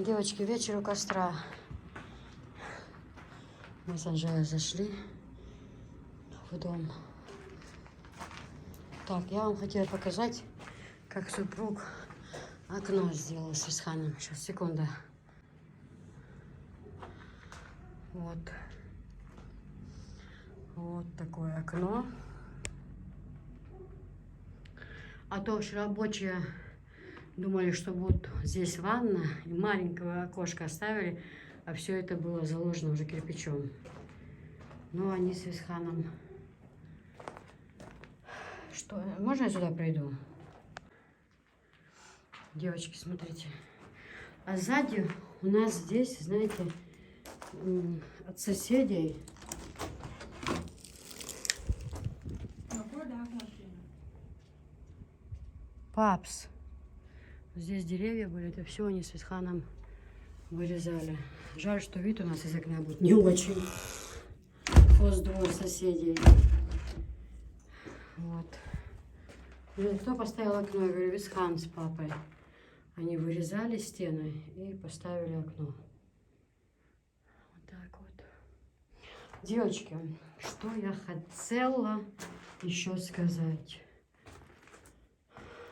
Девочки, вечер у костра. Мы с Анжелой зашли в дом. Так, я вам хотела показать, как супруг окно сделал с Исханом. Сейчас, секунда. Вот. Вот такое окно. А то уж рабочие думали, что вот здесь ванна, и маленькое окошко оставили, а все это было заложено уже кирпичом. Но они с Исханом... Что? Можно я сюда пройду? Девочки, смотрите. А сзади у нас здесь, знаете, от соседей... Папс. Здесь деревья были, это все они с Исханом вырезали. Жаль, что вид у нас из окна будет не очень. Хоздвор соседей. Вот. Кто поставил окно? Я говорю, Исхан с папой. Они вырезали стены и поставили окно. Вот так вот. Девочки, что я хотела еще сказать.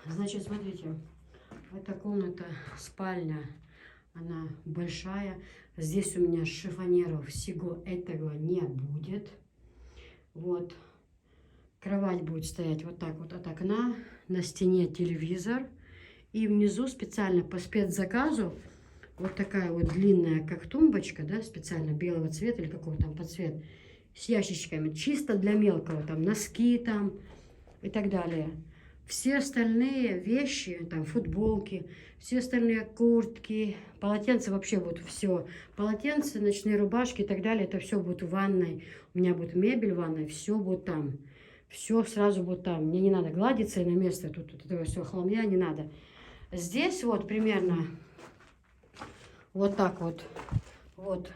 Значит, смотрите, эта комната, спальня, она большая. Здесь у меня шифонеров всего этого не будет. Вот. Кровать будет стоять вот так вот от окна. На стене телевизор. И внизу специально по спецзаказу вот такая вот длинная, как тумбочка, да, специально белого цвета или какого там под цвет, с ящичками. Чисто для мелкого, там носки там и так далее. Все остальные вещи, там футболки, все остальные куртки, полотенца, вообще вот все. Полотенца, ночные рубашки и так далее, это все будет в ванной. У меня будет мебель в ванной, все будет там. Все сразу будет там. Мне не надо гладиться и на место тут этого все хламья не надо. Здесь вот примерно вот так вот. Вот.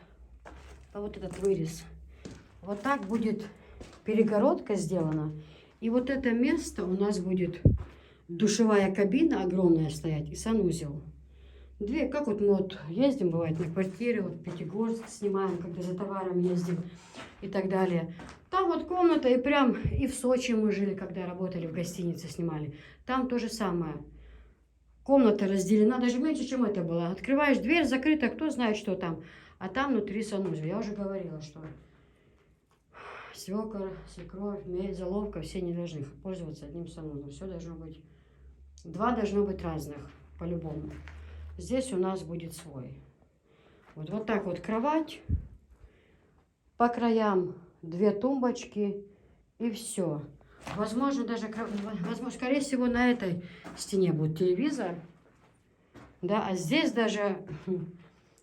А вот этот вырез. Вот так будет перегородка сделана. И вот это место у нас будет душевая кабина огромная стоять и санузел. Две, как вот мы вот ездим, бывает, на квартире, вот Пятигорск снимаем, когда за товаром ездим и так далее. Там вот комната, и прям и в Сочи мы жили, когда работали в гостинице, снимали. Там то же самое. Комната разделена, даже меньше, чем это было. Открываешь дверь, закрыта, кто знает, что там. А там внутри санузел. Я уже говорила, что... Свекор, свекровь, медь, заловка, все не должны пользоваться одним санузлом. Все должно быть, два должно быть разных, по-любому. Здесь у нас будет свой. Вот так вот кровать, по краям две тумбочки и все. Возможно, даже, возможно, скорее всего, на этой стене будет телевизор. Да, а здесь даже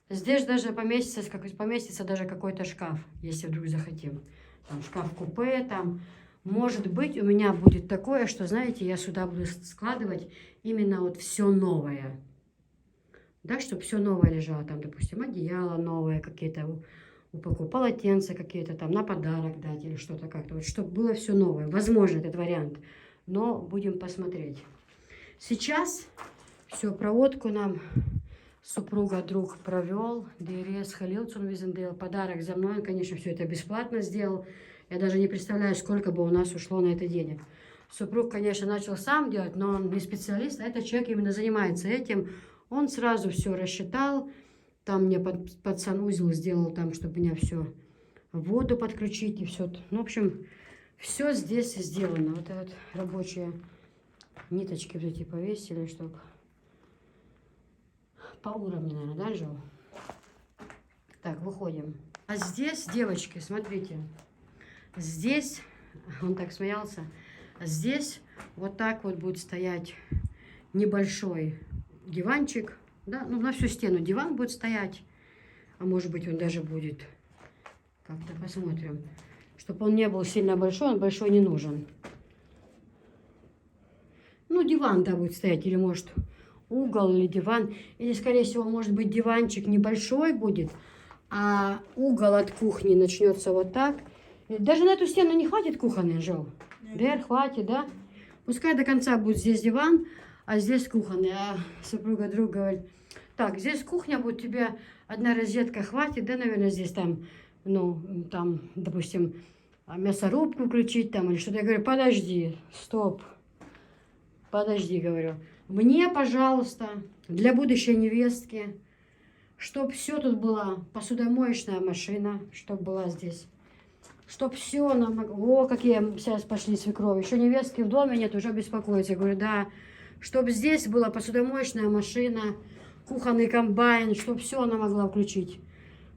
поместится даже какой-то шкаф, если вдруг захотим. Там шкаф-купе, там, может быть, у меня будет такое, что, знаете, я сюда буду складывать именно вот все новое. Да, чтобы все новое лежало, там, допустим, одеяло новое, какие-то упаковки, полотенца какие-то там на подарок дать или что-то как-то, вот, чтобы было все новое. Возможно, этот вариант, но будем посмотреть. Сейчас все, проводку нам супруга друг провел, Дерес Халилцун Визендейл, подарок за мной, он, конечно, все это бесплатно сделал. Я даже не представляю, сколько бы у нас ушло на это денег. Супруг, конечно, начал сам делать, но он не специалист, а этот человек именно занимается этим. Он сразу все рассчитал, там мне под санузел сделал, там, чтобы меня все воду подключить и все. Ну, в общем, все здесь сделано. Вот это вот рабочие ниточки вот эти повесили, чтобы... По уровню, наверное, да, Жил? Так, выходим. А здесь, девочки, смотрите. Здесь, он так смеялся, здесь вот так вот будет стоять небольшой диванчик. Да, ну, на всю стену диван будет стоять. А может быть, он даже будет, как-то посмотрим. Чтобы он не был сильно большой, он большой не нужен. Ну, диван, да, будет стоять, или может... угол или диван, или, скорее всего, может быть, диванчик небольшой будет, а угол от кухни начнется вот так. Даже на эту стену не хватит кухонной, Жил? Да, хватит, да? Пускай до конца будет здесь диван, а здесь кухонный. А супруга друг говорит, Так, здесь кухня будет, тебе одна розетка хватит, да, наверное, здесь там, ну, там, допустим, мясорубку включить там или что-то. Я говорю, подожди, стоп, подожди, говорю. Мне, пожалуйста, для будущей невестки, чтоб все тут была, посудомоечная машина, чтоб была здесь. Чтоб все нам... О, какие сейчас пошли свекрови. Еще невестки в доме нет, уже беспокоиться. Я говорю, да. Чтоб здесь была посудомоечная машина, кухонный комбайн, чтоб все она могла включить.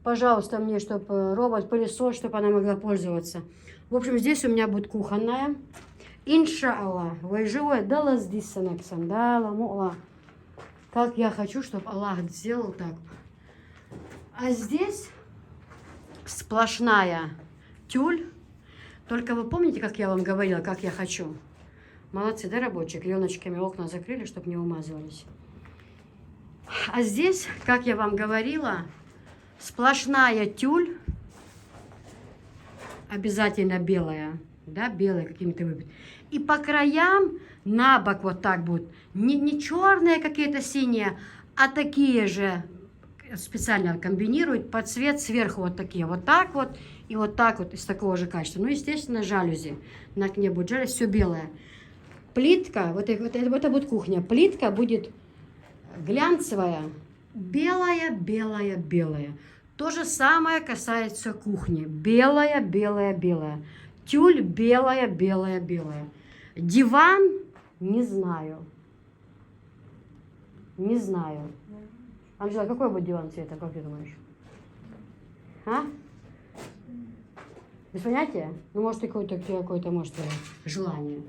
Пожалуйста, мне, чтоб робот-пылесос, чтобы она могла пользоваться. В общем, здесь у меня будет кухонная. Иншаллах. Вайживой дала здесь санаксан. Дала мула. Как я хочу, чтобы Аллах сделал так. А здесь сплошная тюль. Только вы помните, как я вам говорила, как я хочу? Молодцы, да, рабочие? Клееночками окна закрыли, чтобы не умазывались. А здесь, как я вам говорила, сплошная тюль. Обязательно белая. Да, белая какими-то выпит. И по краям на бок вот так будет. Не черные какие-то синие, а такие же специально комбинируют под цвет сверху вот такие. Вот так вот и вот так вот из такого же качества. Ну, естественно, жалюзи. На окне будет жалюзи, все белое. Плитка, вот это будет кухня. Плитка будет глянцевая, белая, белая, белая. То же самое касается кухни. Белая, белая, белая. Тюль белая, белая, белая. Диван, не знаю. Не знаю. Анжела, какой будет диван цвета, как ты думаешь? А? Без понятия? Ну, может, какое-то может, желание.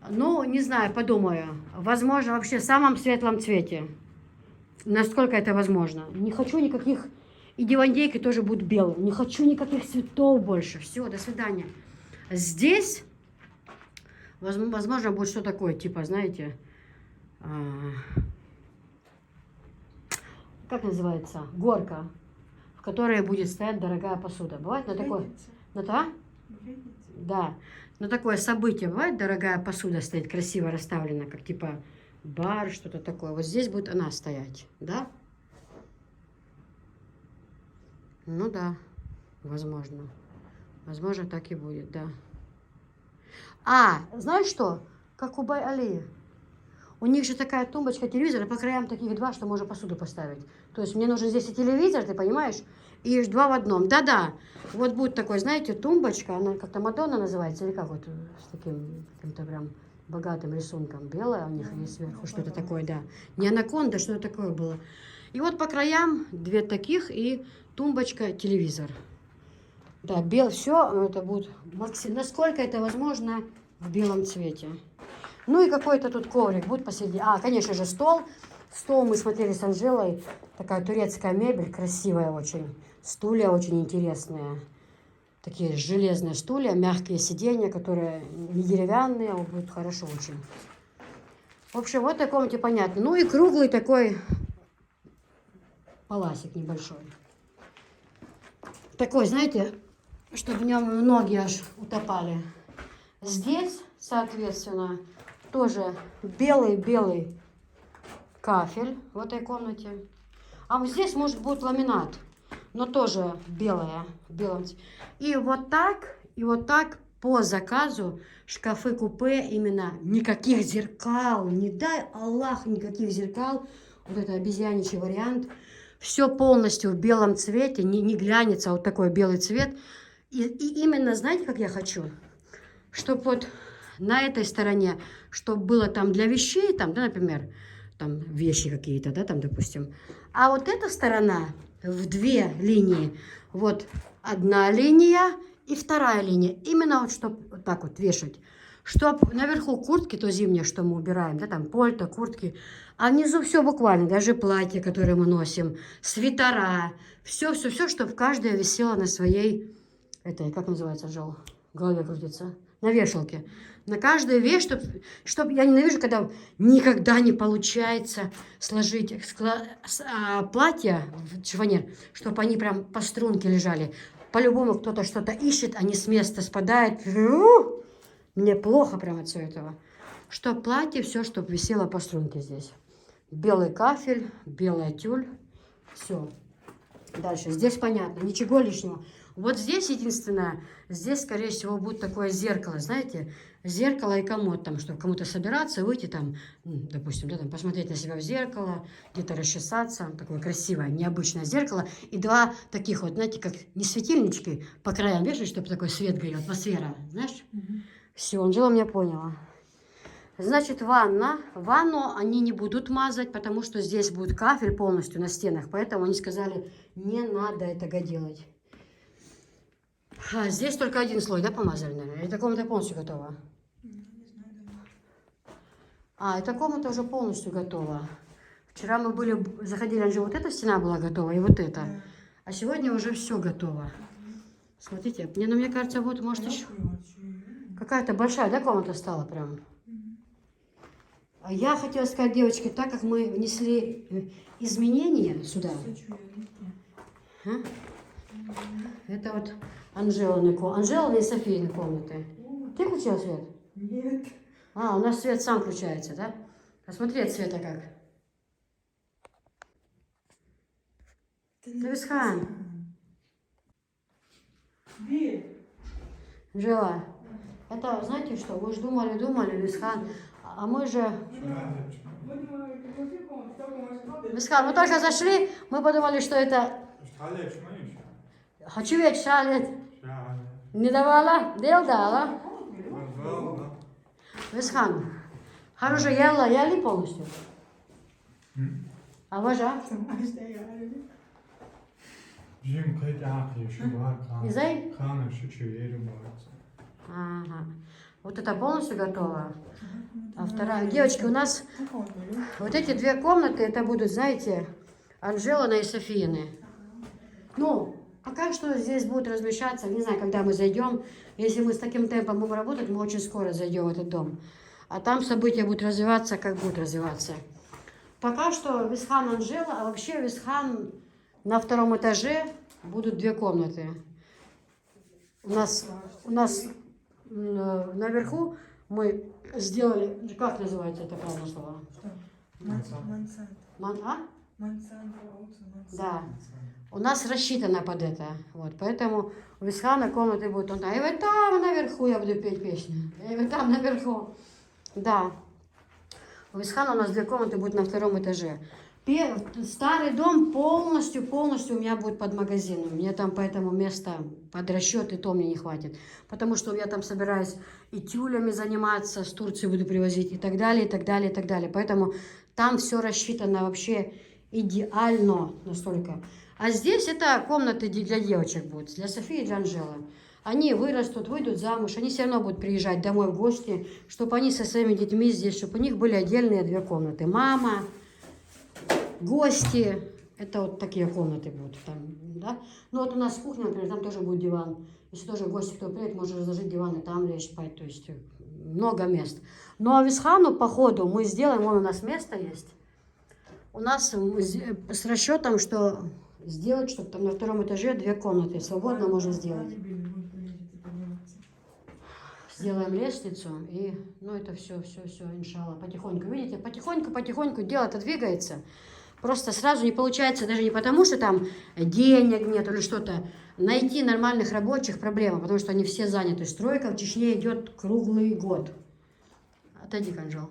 Ну, не знаю, подумаю. Возможно, вообще в самом светлом цвете. Насколько это возможно. Не хочу никаких... И дивандейки тоже будут белые. Не хочу никаких цветов больше. Все, до свидания. Здесь, возможно, будет что такое, типа, знаете... как называется? Горка, в которой будет стоять дорогая посуда. Бывает на такое... Да. На такое событие бывает дорогая посуда стоит, красиво расставлена, как типа бар, что-то такое. Вот здесь будет она стоять, да? Ну да, возможно. Возможно, так и будет, да. А, знаешь что? Как у Бай-Али. У них же такая тумбочка телевизора, по краям таких два, что можно посуду поставить. То есть мне нужен здесь и телевизор, ты понимаешь? И два в одном. Да-да. Вот будет такой, знаете, тумбочка, она как-то Мадонна называется, или как вот, с таким каким-то прям богатым рисунком. Белая у них есть сверху, что-то такое, да. Не анаконда, что-то такое было. И вот по краям две таких и тумбочка, телевизор. Да, все это будет, насколько это возможно, в белом цвете. Ну и какой-то тут коврик будет посередине. А, конечно же, стол. Стол мы смотрели с Анжелой. Такая турецкая мебель, красивая очень. Стулья очень интересные. Такие железные стулья, мягкие сиденья, которые не деревянные, а будут хорошо очень. В общем, вот в такой комнате понятно. Ну и круглый такой паласик небольшой. Такой, знаете, чтобы в нем ноги аж утопали. Здесь, соответственно, тоже белый-белый кафель в этой комнате. А вот здесь, может, будет ламинат, но тоже белая, в белом цвете. И вот так по заказу шкафы-купе именно никаких зеркал, не дай Аллах никаких зеркал. Вот это обезьяничий вариант. Все полностью в белом цвете, не глянец, а вот такой белый цвет. И именно, знаете, как я хочу? Чтобы вот на этой стороне, чтобы было там для вещей, там, да, например, там вещи какие-то, да, там, допустим. А вот эта сторона в две линии, вот одна линия и вторая линия. Именно вот, чтобы вот так вот вешать. Чтобы наверху куртки, то зимние, что мы убираем, да, там пальто, куртки. А внизу все буквально, даже платье, которое мы носим, свитера, все, чтобы каждая висела на своей, этой, как называется, Жол, в голове крутится, на вешалке. На каждую вещь, чтобы я ненавижу, когда никогда не получается сложить платья в шифонер, чтобы они прям по струнке лежали. По-любому кто-то что-то ищет, они с места спадают. Мне плохо прям от всего этого. Что платье, все, чтобы висело по струнке здесь. Белый кафель, белая тюль. Все. Дальше. Здесь понятно, ничего лишнего. Вот здесь единственное, здесь, скорее всего, будет такое зеркало, знаете, зеркало и комод, там, чтобы кому-то собираться, выйти там, допустим, да, там, посмотреть на себя в зеркало, где-то расчесаться, такое красивое, необычное зеркало, и два таких вот, знаете, как не светильнички по краям вешать, чтобы такой свет горел, атмосфера, знаешь? Все, Анжела меня поняла. Значит, ванна. Ванну они не будут мазать, потому что здесь будет кафель полностью на стенах. Поэтому они сказали, не надо этого делать. А здесь только один слой, да, помазали, наверное? Или комната полностью готова? А, эта комната уже полностью готова. Вчера мы были, заходили, Анжела, вот эта стена была готова, и вот эта. А сегодня уже все готово. Смотрите, мне кажется, вот, может, еще... Какая-то большая, да, комната стала прям? Я хотела сказать, девочки, так как мы внесли изменения сюда, это вот Анжелины и Софийны комнаты. Ты включила свет? Нет. А, у нас свет сам включается, да? Посмотри от света как. Висхан. Анжела, это, знаете что, вы же думали, Висхан, а мы же... Висхан, мы только зашли, мы подумали, что это... Хочу ведь шалет. Не давала? Дел дала? Висхан, хорошо, ели полностью? А важа? Изай? Ага. Вот это полностью готово. А вторая... Девочки, у нас вот эти две комнаты, это будут, знаете, Анжелина и Софияны. Ну, пока что здесь будут размещаться, не знаю, когда мы зайдем. Если мы с таким темпом будем работать, мы очень скоро зайдем в этот дом. А там события будут развиваться, как будут развиваться. Пока что Висхан, Анжела, а вообще Висхан на втором этаже будут две комнаты. У нас наверху мы сделали, как называется это правильное слово? Да. У нас рассчитано под это. Вот, поэтому у Висхана комнаты будут. Он, и вот там наверху я буду петь песню. И вот там наверху. Да. У Висхана у нас две комнаты будут на втором этаже. Старый дом полностью у меня будет под магазином. Мне там поэтому места под расчет и то мне не хватит. Потому что я там собираюсь и тюлями заниматься, с Турции буду привозить и так далее, и так далее, и так далее. Поэтому там все рассчитано вообще идеально настолько. А здесь это комнаты для девочек будут, для Софии и для Анжелы. Они вырастут, выйдут замуж, они все равно будут приезжать домой в гости, чтобы они со своими детьми здесь, чтобы у них были отдельные две комнаты. Мама, гости, это вот такие комнаты будут там, да. Ну вот у нас кухня, например, там тоже будет диван. Если тоже гости кто приедет, можно разложить диван и там лечь спать, то есть много мест. Ну а Висхану, по ходу, мы сделаем, вон у нас место есть. У нас с расчетом, что сделать, чтобы там на втором этаже две комнаты свободно можно сделать. Сделаем лестницу и, ну это все, иншалла, потихоньку. Видите, потихоньку дело-то двигается. Просто сразу не получается, даже не потому, что там денег нет или что-то. Найти нормальных рабочих проблема, потому что они все заняты. Стройка в Чечне идет круглый год. Отойди, Анжел.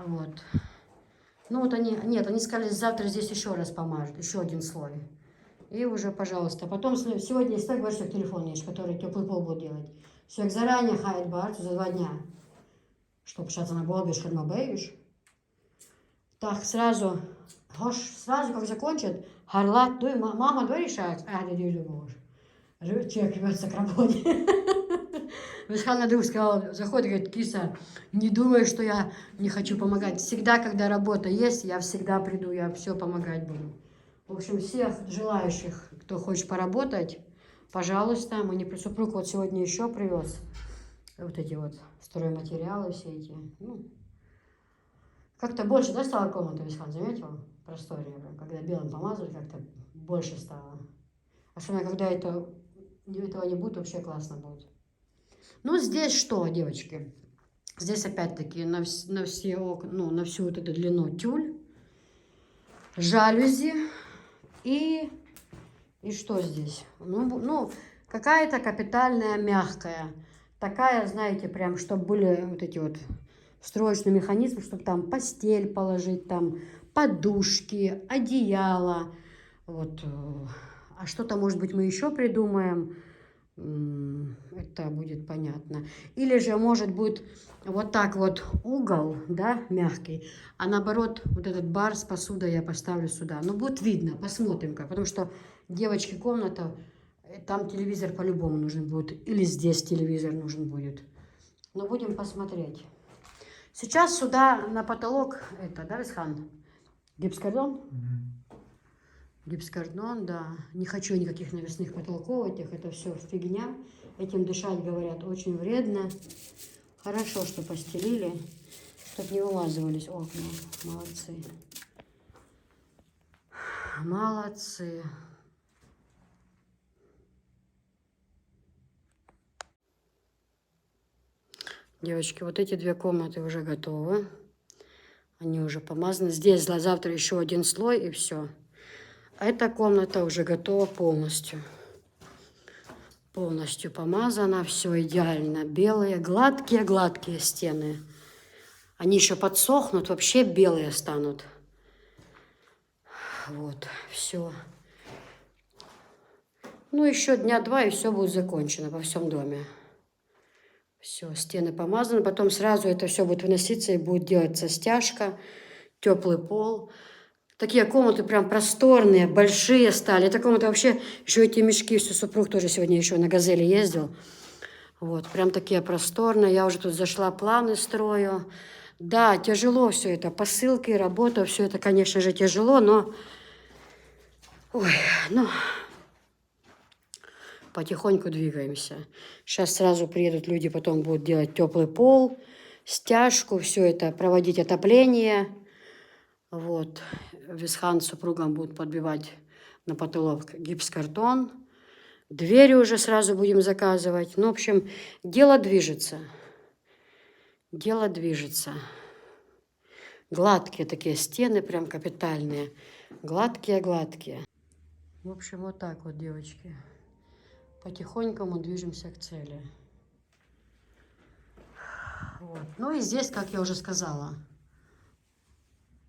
Вот. Ну вот они, нет, они сказали, завтра здесь еще раз помажут, еще один слой. И уже, пожалуйста. Потом, сегодня есть так большой телефон есть, который теплый пол будет делать. Все, заранее хает барцу за 2 дня. Чтобы сейчас на голове шармабеешь. Так, сразу как закончат, горлат, мама, дуй решать, а не дюлю можешь. Человек рвется к работе. Висхан друг сказал, заходит, говорит, киса, не думай, что я не хочу помогать. Всегда, когда работа есть, я всегда приду, я все помогать буду. В общем, всех желающих, кто хочет поработать, пожалуйста, супруг вот сегодня еще привез вот эти вот стройматериалы все эти. Ну, как-то больше, да, стала комната, Висхан, заметил? Просторнее, когда белым помазали, как-то больше стало. Особенно, когда этого не будет, вообще классно будет. Ну, здесь что, девочки? Здесь опять-таки на все окна, ну, на всю вот эту длину тюль, жалюзи и что здесь? Ну какая-то капитальная мягкая. Такая, знаете, прям, чтобы были вот эти вот встроечные механизмы, чтобы там постель положить, там подушки, одеяло. Вот. А что-то, может быть, мы еще придумаем. Это будет понятно. Или же, может быть, вот так вот угол, да, мягкий, а наоборот, вот этот бар с посудой я поставлю сюда. Ну, будет видно, посмотрим как. Потому что девочки комната, там телевизор по-любому нужен будет. Или здесь телевизор нужен будет. Но будем посмотреть. Сейчас сюда на потолок, это, да, Висхан? Гипскартон? Гипскартон, да. Не хочу никаких навесных потолков этих, это все фигня. Этим дышать, говорят, очень вредно. Хорошо, что постелили, чтобы не вылазывались окна. Молодцы. Молодцы. Девочки, вот эти две комнаты уже готовы. Они уже помазаны. Здесь завтра еще один слой и все. Эта комната уже готова полностью. Полностью помазана. Все идеально. Белые, гладкие стены. Они еще подсохнут, вообще белые станут. Вот, все. Ну, еще дня два, и все будет закончено по всем доме. Все, стены помазаны. Потом сразу это все будет выноситься и будет делаться стяжка, теплый пол. Такие комнаты прям просторные, большие стали. Это комната вообще, еще эти мешки, все, супруг тоже сегодня еще на «Газели» ездил. Вот, прям такие просторные. Я уже тут зашла, планы строю. Да, тяжело все это, посылки, работа, все это, конечно же, тяжело, но... Ой, ну... Потихоньку двигаемся. Сейчас сразу приедут люди, потом будут делать теплый пол, стяжку, все это, проводить отопление. Вот. Висхан с супругом будут подбивать на потолок гипскартон. Двери уже сразу будем заказывать. Ну, в общем, дело движется. Дело движется. Гладкие такие стены, прям капитальные. Гладкие. В общем, вот так вот, девочки. Потихоньку мы движемся к цели. Вот. Ну и здесь, как я уже сказала,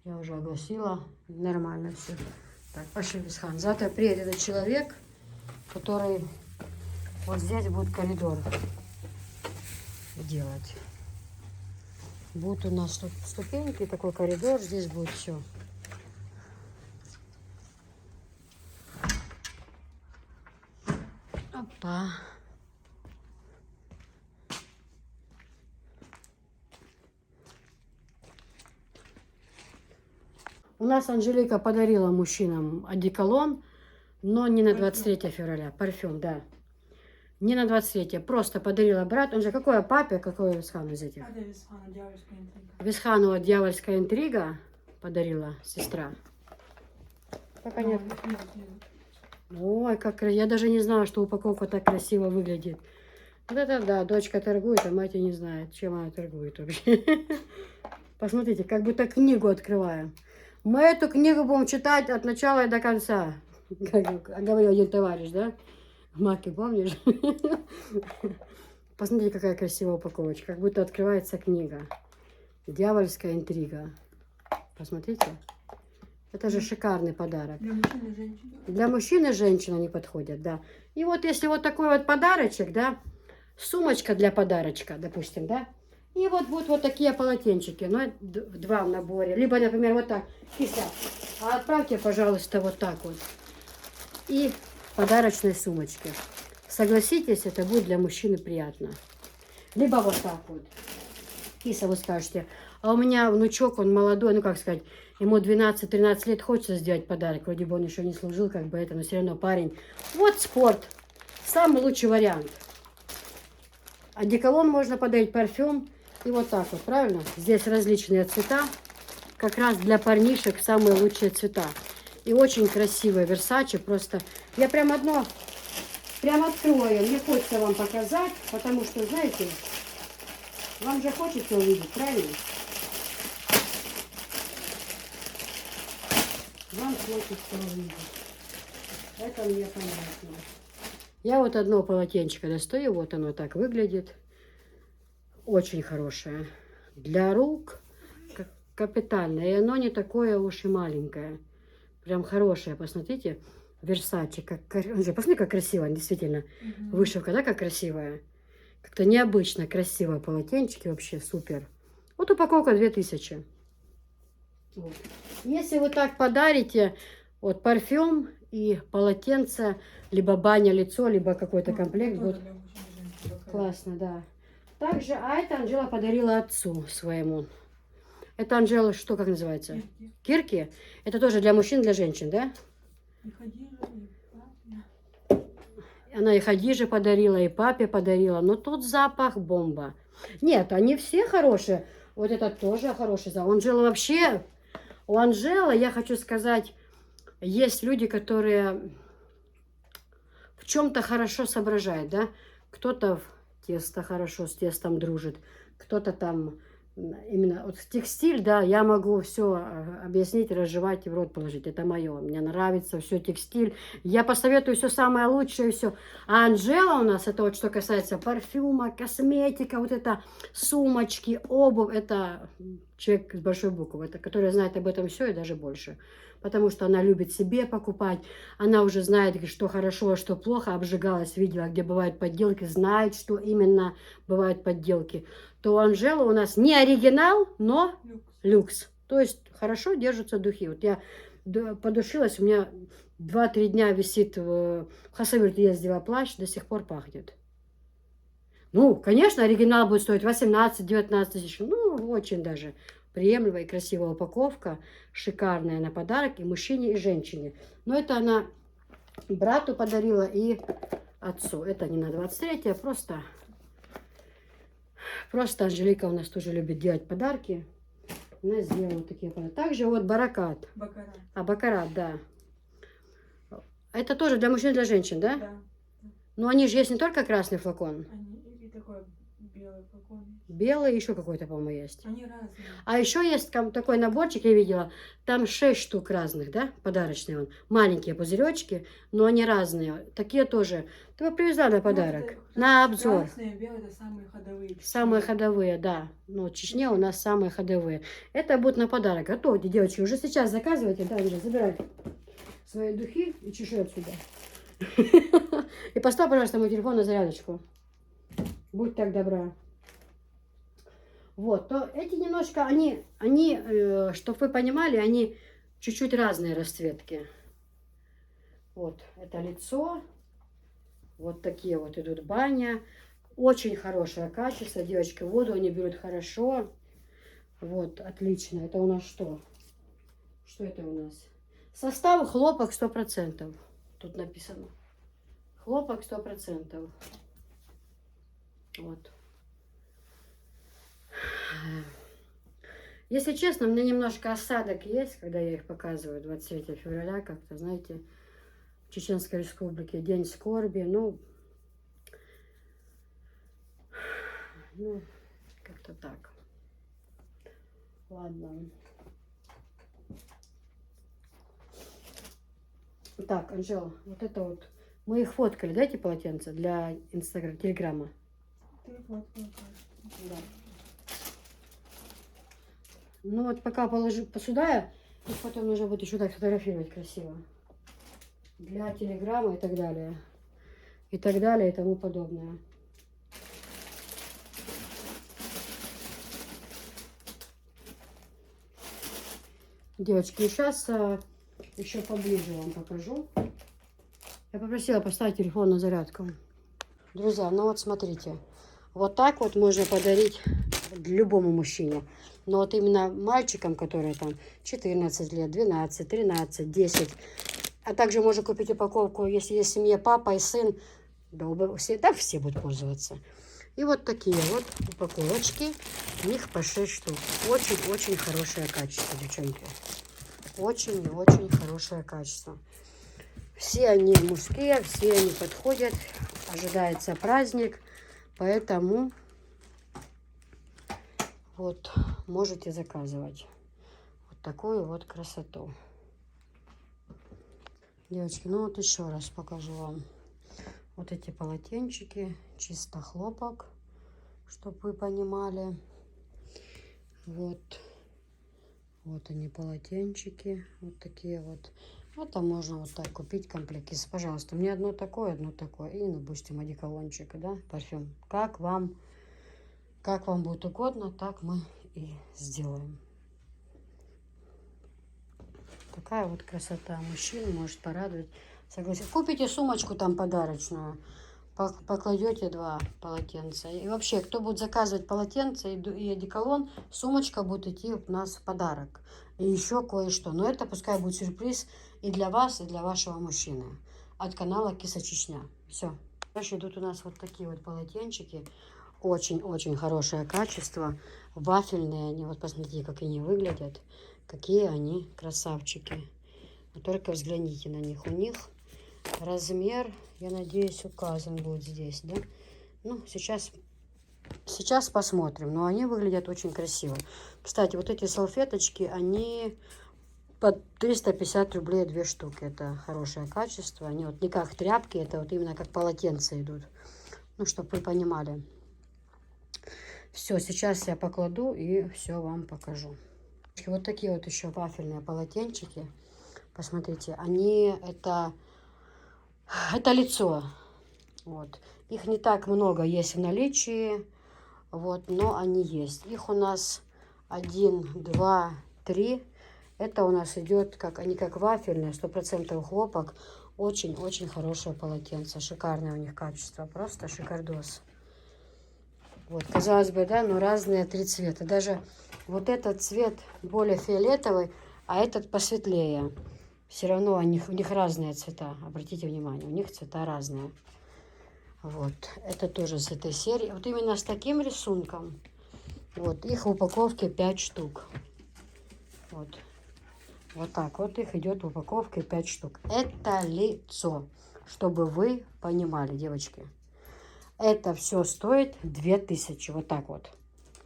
я уже огласила, нормально все. Так, пошли, Висхан. Завтра приедет этот человек, который вот здесь будет коридор делать. Будут у нас тут ступеньки, такой коридор, здесь будет все. Опа. У нас Анжелика подарила мужчинам одеколон, но не на 23 февраля. Парфюм, да. Не на 23, просто подарила брат. Он же какой папе, какой Висхану из этих? Висхану «Дьявольская интрига» подарила сестра. Как они... Ой, как я даже не знала, что упаковка так красиво выглядит. Вот это да, дочка торгует, а мать и не знает, чем она торгует вообще. Посмотрите, как будто книгу открываем. Мы эту книгу будем читать от начала и до конца. Как говорил один товарищ, да? Маки, помнишь? Посмотрите, какая красивая упаковочка. Как будто открывается книга. «Дьявольская интрига». Посмотрите. Это же шикарный подарок. Для мужчин и женщин. Для мужчин и женщин они подходят, да. И вот если вот такой вот подарочек, да, сумочка для подарочка, допустим, да, и вот будут вот такие полотенчики, ну, два в наборе. Либо, например, вот так, Киса, а отправьте, пожалуйста, вот так вот. И подарочной сумочки. Согласитесь, это будет для мужчины приятно. Либо вот так вот. Киса, вы скажете, а у меня внучок, он молодой, ну, как сказать, ему 12-13 лет, хочется сделать подарок. Вроде бы он еще не служил, как бы это, но все равно парень. Вот спорт. Самый лучший вариант. Одеколон можно подарить, парфюм. И вот так вот, правильно? Здесь различные цвета. Как раз для парнишек самые лучшие цвета. И очень красивые Versace. Просто я прям одно прям открою. Мне хочется вам показать, потому что, знаете, Вам же хочется увидеть, правильно? Вам хочется увидеть. Это мне понятно. Я вот одно полотенчико достаю, вот оно так выглядит. Очень хорошее. Для рук капитально. И оно не такое уж и маленькое. Прям хорошее. Посмотрите. Версачи. Посмотри, как красиво, действительно. Вышивка, да, как красивая. Как-то необычно красивое полотенчики. Вообще супер. Вот упаковка 2000. Вот. Если вы так подарите, вот парфюм и полотенце, либо баня лицо, либо какой-то комплект, будет классно, да. Также, а это Анжела подарила отцу своему. Это Анжела, что как называется? Кирки. Это тоже для мужчин, для женщин, да? Она и Хадиже подарила, и папе подарила. Но тут запах бомба. Нет, они все хорошие. Вот этот тоже хороший запах. Анжела вообще... У Анжелы, я хочу сказать, есть люди, которые в чем-то хорошо соображают, да? Кто-то в тесто хорошо с тестом дружит, кто-то там именно вот текстиль, да, я могу все объяснить, разжевать и в рот положить. Это мое. Мне нравится все текстиль. Я посоветую все самое лучшее, все. А Анжела у нас, это вот что касается парфюма, косметика, вот это сумочки, обувь, это человек с большой буквы, это который знает об этом все и даже больше. Потому что она любит себе покупать, она уже знает, что хорошо, а что плохо, обжигалась, видела, где бывают подделки, знает, что именно бывают подделки. То Анжела у нас не оригинал, но люкс. То есть хорошо держатся духи. Вот я подушилась, у меня 2-3 дня висит в Хасавюрте ездила плащ, до сих пор пахнет. Ну, конечно, оригинал будет стоить 18-19 тысяч. Ну, очень даже приемлемая и красивая упаковка. Шикарная на подарок и мужчине, и женщине. Но это она брату подарила и отцу. Это не на 23-е, просто Анжелика у нас тоже любит делать подарки. Она сделала вот такие подарки. Также вот баракат. Бакарат. А, бакарат, да. Это тоже для мужчин и для женщин, да? Да. Но они же есть не только красный флакон. И такой белый флакон. Белый, еще какой-то, по-моему, есть. Они разные. А еще есть такой наборчик, я видела, там 6 штук разных, да, подарочные он. Маленькие пузыречки, но они разные. Такие тоже. Ты бы привезла на подарок, на обзор. Красные и белые — это самые ходовые. Самые ходовые, да. Ну, в Чечне у нас самые ходовые. Это будет на подарок. Готовьте, девочки, уже сейчас заказывайте, да, уже забирайте свои духи и чеши отсюда. И поставь, пожалуйста, мой телефон на зарядочку. Будь так добра. Вот, то эти немножко, они, чтобы вы понимали, они чуть-чуть разные расцветки. Вот, это лицо. Вот такие вот идут баня. Очень хорошее качество. Девочки, воду они берут хорошо. Вот, отлично. Это у нас что? Что это у нас? Состав хлопок 100%. Тут написано. Хлопок 100%. Вот. Если честно, у меня немножко осадок есть, когда я их показываю 23 февраля, как-то, знаете, в Чеченской Республике день скорби, ну как-то так. Ладно. Так, Анжела, вот это вот, мы их фоткали, дайте полотенце для Инстаграма, Телеграма. Ты фоткала. Да. Ну вот пока положу сюда, их потом нужно будет еще так фотографировать красиво. Для Телеграма и так далее. И так далее и тому подобное. Девочки, сейчас еще поближе вам покажу. Я попросила поставить телефон на зарядку. Друзья, ну вот смотрите. Вот так вот можно подарить любому мужчине. Но вот именно мальчикам, которые там 14 лет, 12, 13, 10. А также можно купить упаковку, если есть в семье папа и сын. Да, все будут пользоваться. И вот такие вот упаковочки. Их по 6 штук. Очень-очень хорошее качество, девчонки. Очень-очень хорошее качество. Все они мужские, все они подходят. Ожидается праздник. Поэтому Вот, можете заказывать вот такую вот красоту. Девочки, ну вот еще раз покажу вам. Вот эти полотенчики, чисто хлопок, чтобы вы понимали. Вот. Вот они, полотенчики. Вот такие вот. Это можно вот так купить комплекты. Пожалуйста, мне одно такое. И, допустим, одеколончик, да, парфюм. Как вам будет угодно, так мы и сделаем. Такая вот красота. Мужчин может порадовать. Согласен. Купите сумочку там подарочную. Покладете 2 полотенца. И вообще, кто будет заказывать полотенце и одеколон, сумочка будет идти у нас в подарок. И еще кое-что. Но это пускай будет сюрприз и для вас, и для вашего мужчины. От канала Киса Чечня. Все. Дальше идут у нас вот такие вот полотенчики. Очень-очень хорошее качество. Вафельные они. Вот посмотрите, как они выглядят. Какие они красавчики. Вы только взгляните на них. У них размер, я надеюсь, указан будет здесь, да? Ну, сейчас посмотрим. Но они выглядят очень красиво. Кстати, вот эти салфеточки, они по 350 рублей 2 штуки. Это хорошее качество. Они вот не как тряпки, это вот именно как полотенца идут. Ну, чтобы вы понимали. Все, сейчас я покладу и все вам покажу. Вот такие вот еще вафельные полотенчики. Посмотрите, они это лицо. Вот. Их не так много есть в наличии. Вот, но они есть. Их у нас 1, 2, 3. Это у нас идет, они как вафельные, 100% хлопок. Очень-очень хорошее полотенце. Шикарное у них качество. Просто шикардос. Вот, казалось бы, да, но разные 3 цвета. Даже вот этот цвет более фиолетовый, а этот посветлее. Все равно у них разные цвета. Обратите внимание, у них цвета разные. Вот, это тоже с этой серии. Вот именно с таким рисунком. Вот, их в упаковке 5 штук. Вот. Вот так вот их идет в упаковке 5 штук. Это лицо, чтобы вы понимали, девочки. Это все стоит 2000. Вот так вот.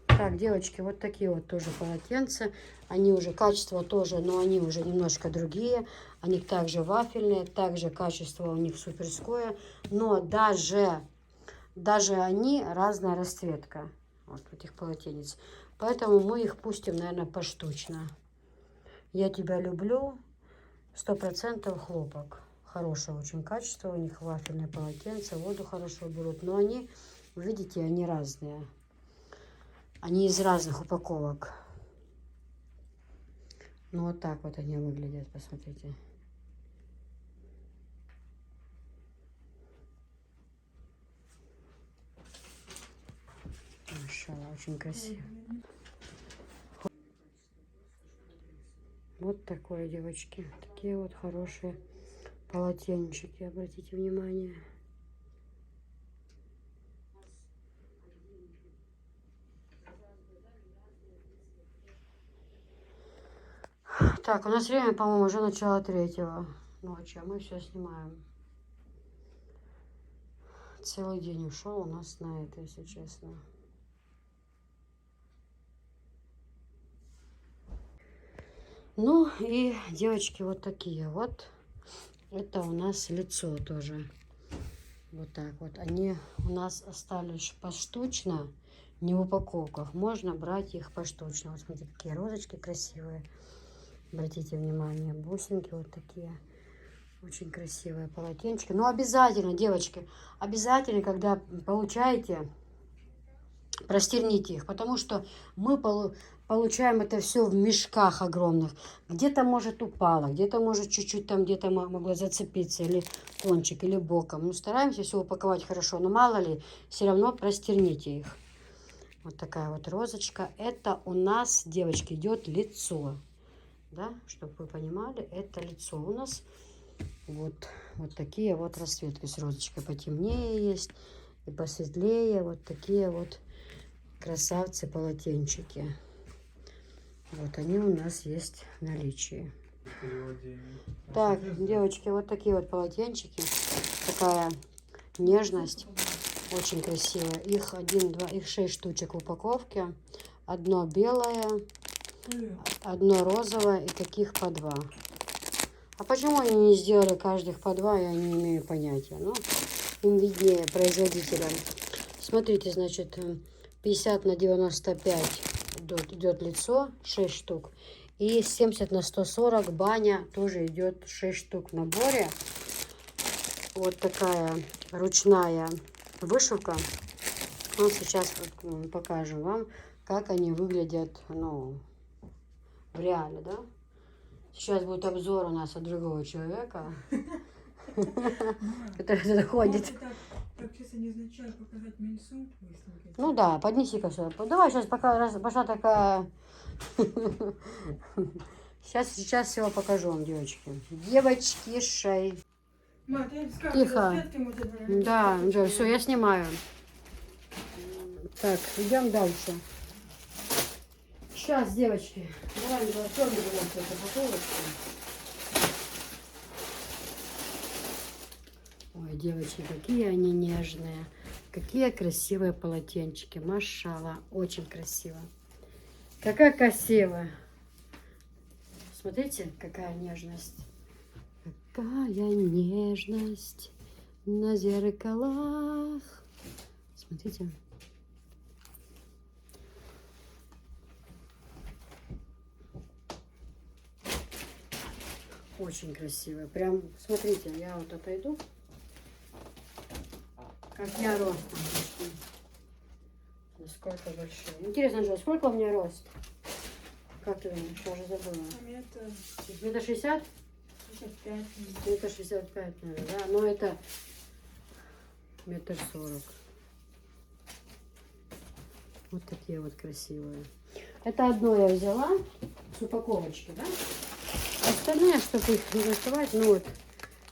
Так, девочки, вот такие вот тоже полотенца. Они уже, качество тоже, но они уже немножко другие. Они также вафельные, также качество у них суперское. Но даже они разная расцветка. Вот этих полотенец. Поэтому мы их пустим, наверное, поштучно. Я тебя люблю. 100% хлопок. Хорошее очень качество. У них вафельные полотенца. Воду хорошо берут. Но они, видите, они разные. Они из разных упаковок. Ну, вот так вот они выглядят. Посмотрите. Машалла, очень красиво. Вот такое, девочки. Такие вот хорошие полотенчики. Обратите внимание. Так, у нас время, по-моему, уже начало 3-го ночи, а мы все снимаем. Целый день ушел у нас на это, если честно. Ну и, девочки, вот такие вот. Это у нас лицо тоже. Вот так вот. Они у нас остались поштучно, не в упаковках. Можно брать их поштучно. Вот смотрите, какие розочки красивые. Обратите внимание, бусинки вот такие. Очень красивые полотенчики. Но обязательно, девочки, обязательно, когда получаете, простерните их. Потому что мы получаем это все в мешках огромных. Где-то, может, упало, где-то, может, чуть-чуть там где-то могло зацепиться. Или кончик, или боком. Ну, стараемся все упаковать хорошо. Но мало ли, все равно простерните их. Вот такая вот розочка. Это у нас, девочки, идет лицо. Да, чтобы вы понимали, это лицо у нас. Вот такие вот расцветки с розочкой. Потемнее есть и посветлее. Вот такие вот красавцы полотенчики. Вот они у нас есть в наличии. Так, девочки, вот такие вот полотенчики. Такая нежность. Очень красивая. Их 6 штучек в упаковке. одно белое, одно розовое и таких по два. А почему они не сделали каждых по два, я не имею понятия. Ну, им виднее производителям. Смотрите, значит, 50 на 95 идет лицо, 6 штук. И 70 на 140 баня тоже идет 6 штук в наборе. Вот такая ручная вышивка. Ну, сейчас вот покажем вам, как они выглядят, ну, в реале, да? Сейчас будет обзор у нас от другого человека, который туда ходит. Так, сейчас я незначай показать мельсу. Ну да, поднеси-ка сюда. Давай сейчас, пока пошла такая... Сейчас всего покажу вам, девочки. Девочки, шей. Ма, ты скажешь, Тихо. Да, Джой, все, я снимаю. Так, идем дальше. Сейчас, девочки. Давай, черный берем эту упаковочку. Ой, девочки, какие они нежные. Какие красивые полотенчики. Машалла, очень красиво. Какая красивая. Смотрите, какая нежность. Какая нежность на зеркалах. Смотрите. Очень красивая. Прям, смотрите, я вот отойду. Как я ростом. Насколько большой. Интересно, Джо, сколько у меня рост? Как ты думаешь? Я уже забыла. Метр 60? 65. Метр 65, наверное, да. Но это метр 40. Вот такие вот красивые. Это одно я взяла с упаковочки, да? Остальные, чтобы их не доставать, ну вот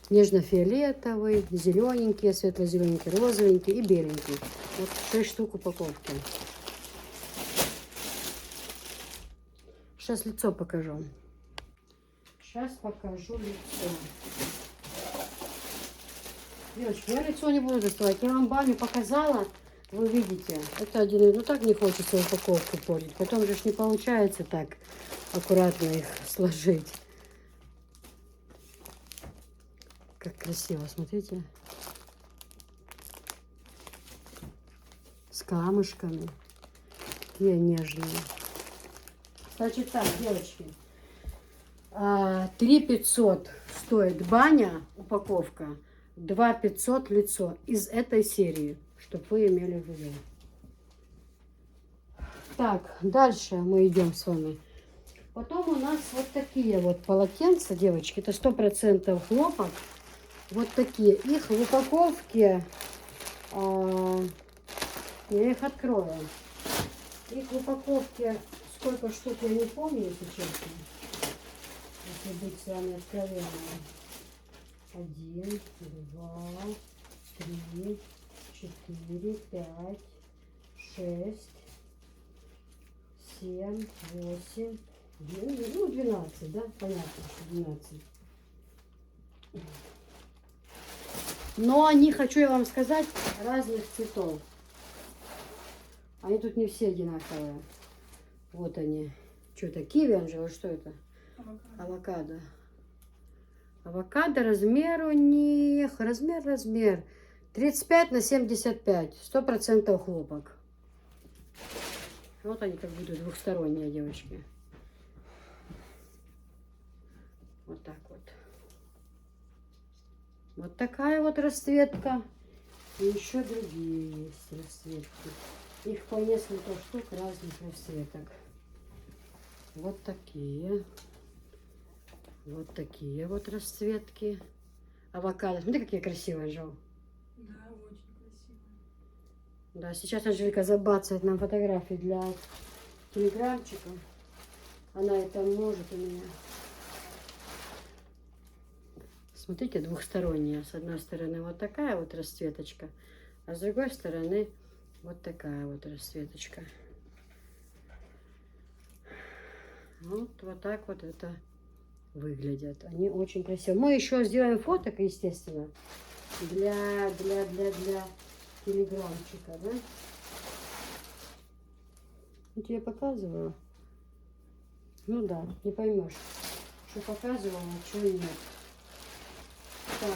нежно-фиолетовый, зелененький, светло-зелененький, розовенький и беленький. Вот 6 штук упаковки. Сейчас лицо покажу. Сейчас покажу лицо. Девочки, я лицо не буду доставать. Я вам баню показала. Вы видите. Это один. Ну так не хочется упаковку портить. Потом же не получается так аккуратно их сложить. Как красиво, смотрите. С камушками. Такие нежные. Значит так, девочки. 3 500 стоит баня, упаковка. 2 500 лицо из этой серии, чтобы вы имели в виду. Так, дальше мы идем с вами. Потом у нас вот такие вот полотенца, девочки. Это 100% хлопок. Вот такие. Их в упаковке, я их открою. Их в упаковке, сколько штук, я не помню, если честно. Если быть с вами откровенной. 1, 2, 3, 4, 5, 6, 7, 8, 9, ну 12, да? Понятно, что 12. Но они, хочу я вам сказать, разных цветов. Они тут не все одинаковые. Вот они. Что-то киви, Анжела, что это? Авокадо. Авокадо размер у них. Размер. 35 на 75. 100% хлопок. Вот они как будут двухсторонние, девочки. Вот так вот. Вот такая вот расцветка. И еще другие есть расцветки. Их по несколько штук разных расцветок. Вот такие. Вот такие вот расцветки. Авокадо. Смотри, какие красивые, Жо. Да, очень красиво. Да, сейчас Анжелика забацает нам фотографии для телеграмчика. Она это может у меня. Смотрите, двухсторонняя. С одной стороны вот такая вот расцветочка, а с другой стороны вот такая вот расцветочка. Вот так вот это выглядят. Они очень красивые. Мы еще сделаем фоток, естественно, для телеграмчика, да? Я тебе показываю. Ну да, не поймешь, что показывала, а что нет. Так.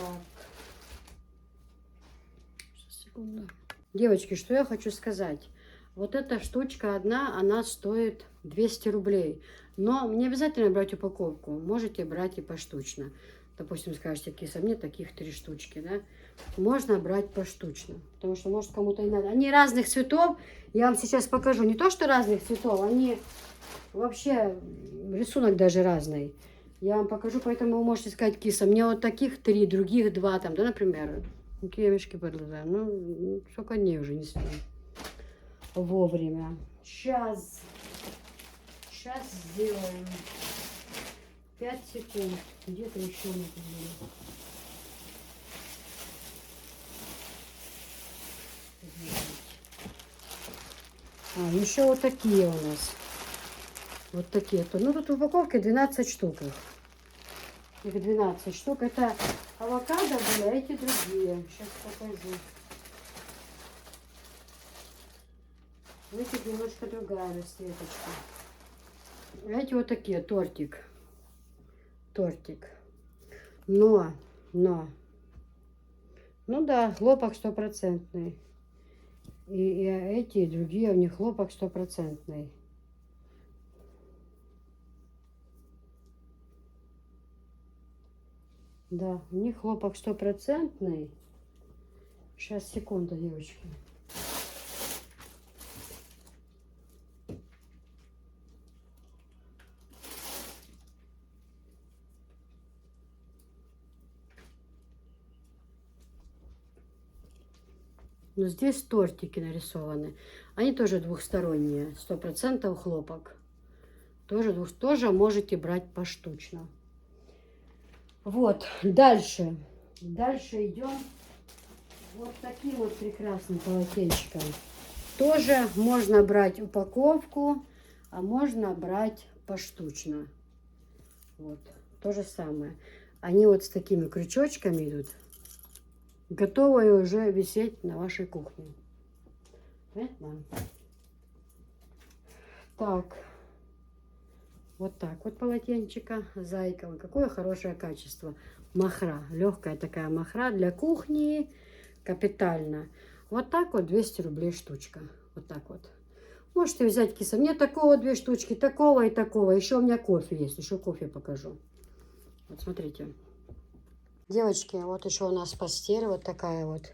Сейчас, секунду. Девочки, что я хочу сказать. Вот эта штучка одна, она стоит 200 рублей. Но не обязательно брать упаковку. Можете брать и поштучно. Допустим, скажете, киса, мне таких 3 штучки, да? Можно брать поштучно. Потому что, может, кому-то и надо. Они разных цветов. Я вам сейчас покажу. Не то, что разных цветов, они вообще, рисунок даже разный. Я вам покажу, поэтому вы можете сказать, киса, мне вот таких 3, других 2, там, да, например. Кемешки под глаза. Ну, сколько дней уже не сплю. Вовремя. Сейчас сделаем. 5 секунд. Где-то еще мы тут были. Еще вот такие у нас. Вот такие. Ну, тут в упаковке 12 штук их. Их 12 штук. Это авокадо были, а эти другие. Сейчас покажу. Эти немножко другая расцветочка. Эти вот такие, тортик. Но. Ну да, хлопок 100%. И эти, и другие, у них хлопок 100%. Да, у них хлопок 100%. Сейчас, секунду, девочки. Но здесь тортики нарисованы. Они тоже двухсторонние. 100% хлопок. Тоже можете брать поштучно. Вот. Дальше. Дальше идем вот таким вот прекрасным полотенчиком. Тоже можно брать упаковку, а можно брать поштучно. Вот. То же самое. Они вот с такими крючочками идут. Готовые уже висеть на вашей кухне. Понятно? Так. Вот так вот полотенчика зайковое. Какое хорошее качество. Махра. Легкая такая махра для кухни. Капитально. Вот так вот 200 рублей штучка. Вот так вот. Можете взять, киса. Мне такого 2 штучки, такого и такого. Еще у меня кофе есть. Еще кофе покажу. Вот смотрите. Девочки, вот еще у нас постель вот такая вот.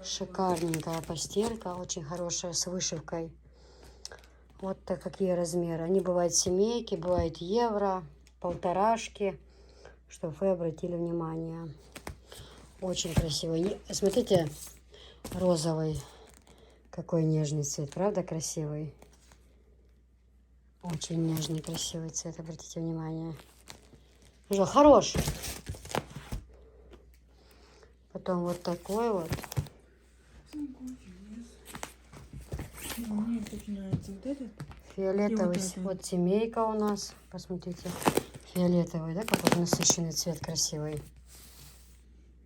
Шикарненькая постелька, очень хорошая, с вышивкой. Вот так какие размеры. Они бывают семейки, бывают евро, полторашки, чтобы вы обратили внимание. Очень красивый. Смотрите, розовый. Какой нежный цвет, правда красивый? Очень нежный, красивый цвет, обратите внимание. Уже хорош. Потом вот такой вот. Мне очень нравится вот этот. Фиолетовый. И вот Вот семейка у нас. Посмотрите. Фиолетовый, да, какой насыщенный цвет красивый.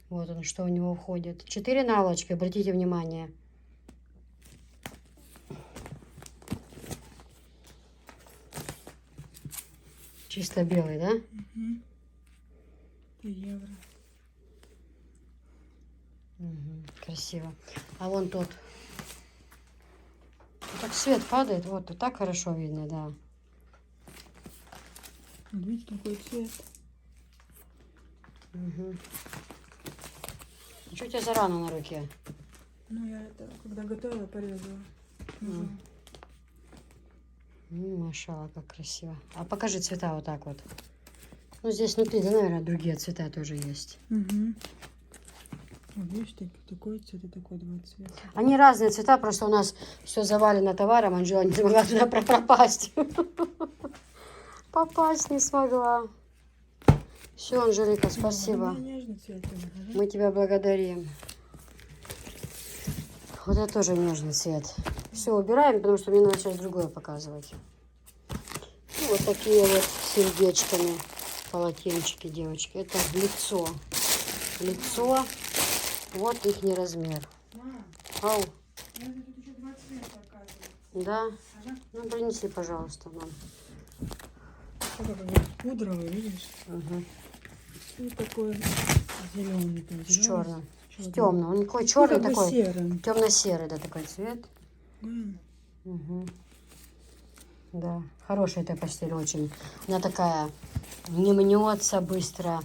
Вот он, что у него входит. 4 наволочки, обратите внимание. Чисто белый, да? Угу. Это евро. Угу, красиво. А вон тот. Так свет падает, вот так хорошо видно, да. Вот видите, какой цвет. Угу. Что у тебя за рана на руке? Ну, я это, когда готовила, порезала. Ножом. Машалла, как красиво. А покажи цвета вот так вот. Ну, здесь внутри, да, наверное, другие цвета тоже есть. Угу. Вот видишь, такой цвет и такой два цвета. Они разные цвета, просто у нас все завалено товаром, Анжела не смогла туда пропасть. Попасть не смогла. Все, Анжелика, спасибо. У меня нежный цвет. Мы тебя благодарим. Вот это тоже нежный цвет. Все, убираем, потому что мне надо сейчас другое показывать. Ну, вот такие вот сердечками полотенчики, девочки. Это лицо. Лицо. Вот их размер. Мам, Ау. тут еще два цвета, оказывается. Да? Ага. Ну, принеси, пожалуйста, нам. Вот такой пудровый, видишь? Угу. И такой зеленый. С черным. С Чёрный. темным. Он такой Ну, черный как бы такой. серым. Темно-серый, да, такой цвет. М. Угу. Да, хорошая эта постель очень. Она такая, не мнется быстро.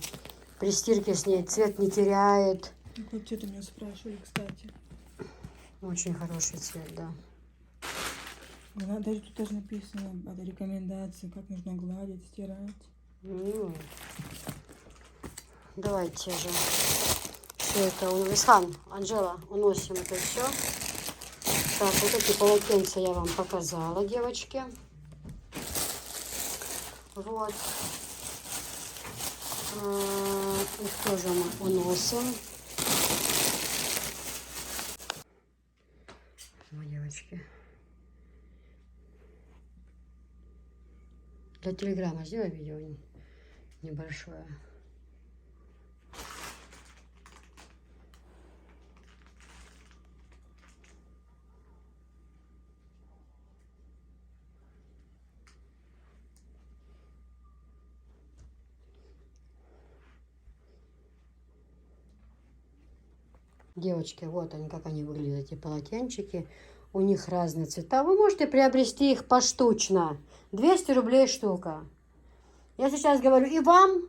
При стирке с ней цвет не теряет. Так вот что-то меня спрашивали, кстати. Очень хороший цвет, да. Даже тут тоже написано, это рекомендации, как нужно гладить, стирать. Ну, давайте же. Все это, Исхан, Анжела, уносим это все. Так, вот эти полотенца я вам показала, девочки. Вот. Их тоже мы уносим. Вот, девочки. Для телеграмма сделай видео небольшое. Девочки, вот они, как они выглядят, эти полотенчики. У них разные цвета. Вы можете приобрести их поштучно. 200 рублей штука. Я сейчас говорю и вам,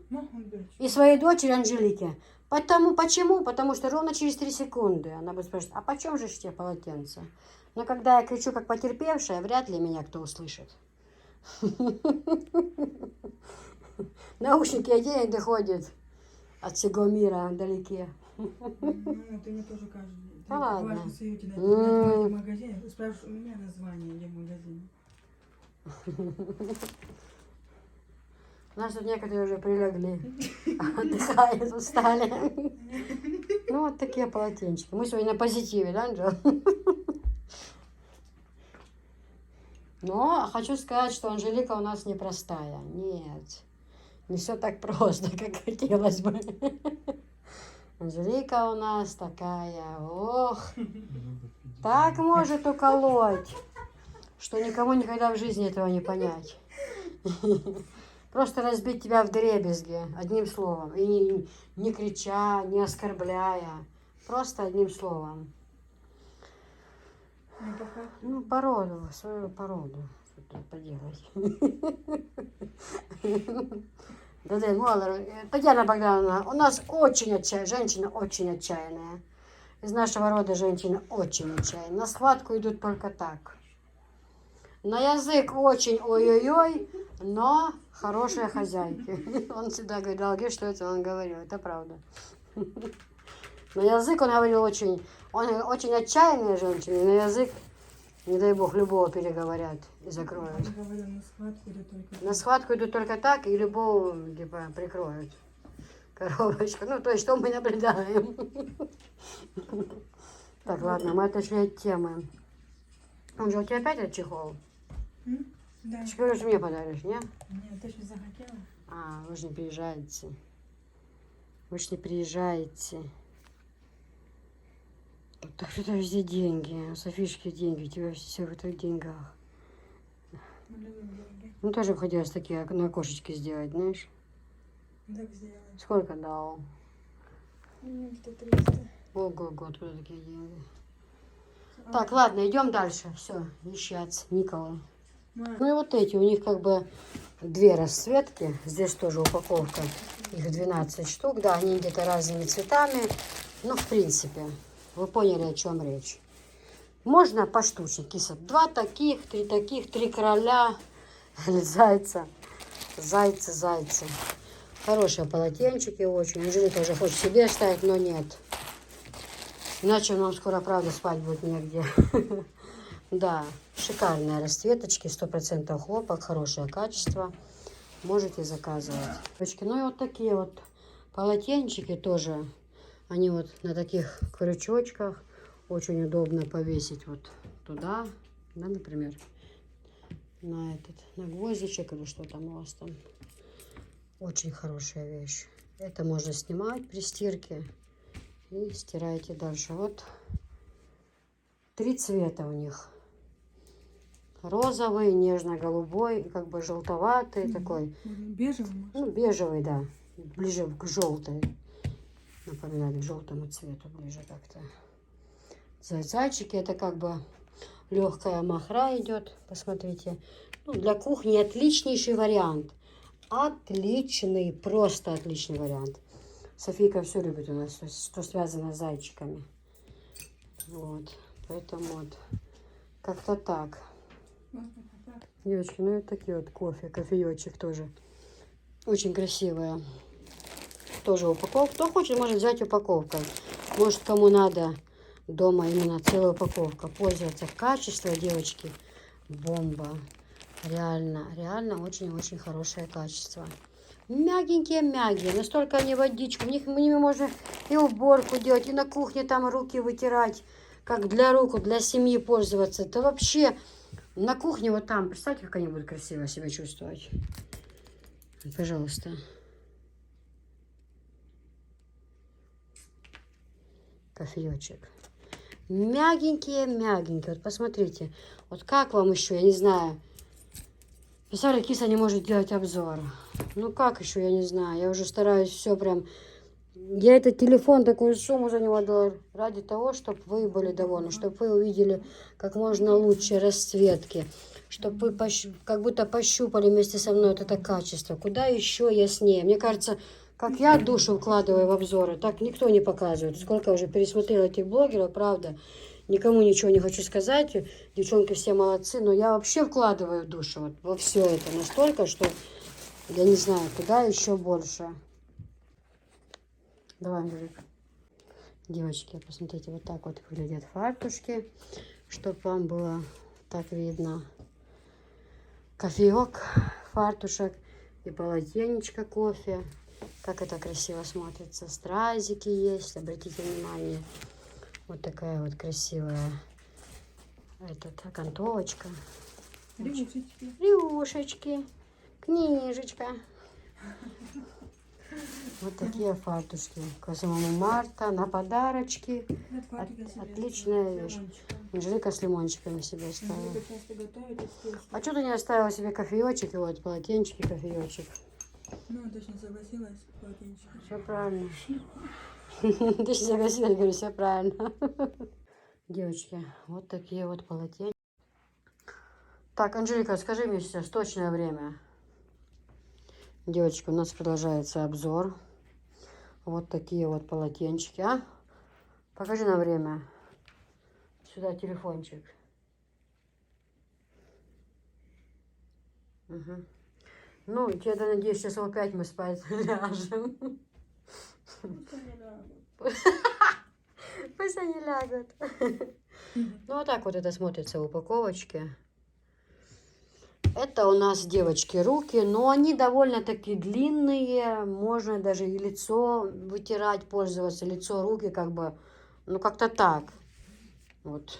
и своей дочери Анжелике. Почему? Потому что ровно через 3 секунды она будет спрашивать, а почем же те полотенца? Но когда я кричу как потерпевшая, вряд ли меня кто услышит. Наушники оденет и доходит от всего мира вдалеке. Ну, ты мне тоже кажешь. Да ладно. Бываешь в Союзе на магазине, спрашиваешь у меня название, где магазин. У нас тут некоторые уже прилегли, отдыхают, устали. Ну, вот такие полотенчики. Мы сегодня на позитиве, да, Анжела? Но хочу сказать, что Анжелика у нас непростая. Нет, не все так просто, как хотелось бы. Анжелика у нас такая, ох, так может уколоть, что никому никогда в жизни этого не понять. Просто разбить тебя вдребезги, одним словом. И не крича, не оскорбляя. Просто одним словом. Ну, породу, свою породу. Что тут поделать? Татьяна Богдановна, у нас очень отчаянная, женщина очень отчаянная. Из нашего рода женщина очень отчаянная. На схватку идут только так. На язык очень ой-ой-ой, но хорошие хозяйки. Он всегда говорит, Алге, что это он говорил, это правда. На язык он говорил очень отчаянные женщины, на язык, не дай бог, любого переговорят и закроют. На схватку идут только так, и любого типа прикроют. Коробочку. Ну, то есть, что мы наблюдаем. Так, ладно, мы отошли от темы. Он же у тебя опять от чехол? Да. Ты же говоришь, что мне подаришь, не? Нет, ты же захотела. А, вы же не приезжаете. Вы же не приезжаете. Так что-то везде деньги. У Софишки деньги, у тебя все в этих деньгах. Мы любим деньги. Ну, тоже бы хотелось такие на окошечке сделать, знаешь? Так сделаем. Сколько дал? 100-300. Ого-го, откуда такие деньги? Так, ладно, идем дальше. Все, ищать Николы. Ну и вот эти, у них как бы 2 расцветки. Здесь тоже упаковка. Их 12 штук. Да, они где-то разными цветами. Ну, в принципе, вы поняли, о чем речь. Можно поштучно, киса. 2 таких, 3 таких, 3 короля. Зайца. Зайцы. Хорошие полотенчики очень. Анжелика уже хочет себе ставить, но нет. Иначе нам скоро, правда, спать будет негде. Да, шикарные расцветочки, 100% хлопок, хорошее качество. Можете заказывать. Девочки, ну и вот такие вот полотенчики тоже. Они вот на таких крючочках. Очень удобно повесить вот туда, да, например, на гвоздичек или что там у вас там. Очень хорошая вещь. Это можно снимать при стирке и стираете дальше. Вот 3 цвета у них. розовый, нежно-голубой, и как бы желтоватый такой. Бежевый, может? Ну, бежевый, да. Ближе к желтой. Напоминает к желтому цвету ближе как-то. Зайчики это как бы легкая махра идет. Посмотрите. Ну, для кухни отличнейший вариант. Отличный, просто отличный вариант. Софийка все любит у нас, что связано с зайчиками. Вот. Поэтому вот как-то так. Девочки, ну и такие вот кофеечек тоже. Очень красивая. Тоже упаковка. Кто хочет, может взять упаковкой. Может, кому надо дома именно целая упаковка. Пользоваться. Качество, девочки, бомба. Реально, реально очень-очень хорошее качество. Мягенькие. Настолько они водичку. Ними можно и уборку делать, и на кухне там руки вытирать. Как для рук, для семьи пользоваться. Это вообще на кухне вот там. Представьте, как они будут красиво себя чувствовать. Пожалуйста. Кофеечек. Мягенькие. Вот посмотрите. Вот как вам еще, я не знаю. Представляете, киса не может делать обзор. Ну как еще, я не знаю. Я уже стараюсь все прям... Я этот телефон, такую сумму за него дала ради того, чтобы вы были довольны, чтобы вы увидели как можно лучше расцветки, чтобы вы как будто пощупали вместе со мной вот это качество. Куда еще яснее. Мне кажется, как я душу вкладываю в обзоры, так никто не показывает. Сколько я уже пересмотрела этих блогеров, правда. Никому ничего не хочу сказать. Девчонки все молодцы, но я вообще вкладываю душу вот во все это настолько, что я не знаю, куда еще больше. Давай, Анжелик. Девочки, посмотрите, вот так вот выглядят фартушки, чтобы вам было так видно. Кофеек, фартушек и полотенечко кофе. Как это красиво смотрится. Стразики есть, обратите внимание. Вот такая вот красивая окантовочка. Рюшечки. Книжечка. Вот такие фартушки. К 8 марта на подарочки. Отличная вещь. Анжелика с лимончиками себе оставила. А что ты не оставила себе кофеечек? И вот полотенчики, кофеечек. Ну, точно согласилась, полотенчик. Все правильно. Ты же согласилась, говорю, все правильно. Девочки, вот такие вот полотенца. Так, Анжелика, скажи мне сейчас точное время. Девочки, у нас продолжается обзор. Вот такие вот полотенчики. А? Покажи нам время. Сюда телефончик. Угу. Ну, я надеюсь, часов 5 мы спать ляжем. Пусть они лягут. Ну, вот так вот это смотрится в упаковочке. Это у нас, девочки, руки, но они довольно-таки длинные. Можно даже и лицо вытирать, пользоваться. Лицо, руки, как бы, ну, как-то так. Вот.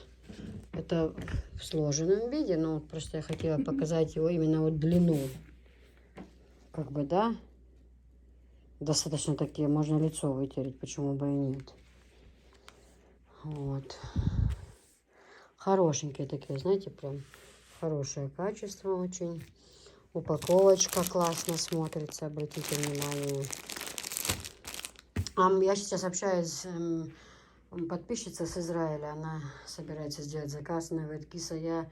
Это в сложенном виде, но просто я хотела показать его именно вот длину. Как бы, да, достаточно такие, можно лицо вытереть, почему бы и нет. Вот. Хорошенькие такие, знаете, прям хорошее качество очень. Упаковочка классно смотрится, обратите внимание. Я сейчас общаюсь с подписчицей с Израиля. Она собирается сделать заказ. Она говорит, киса, я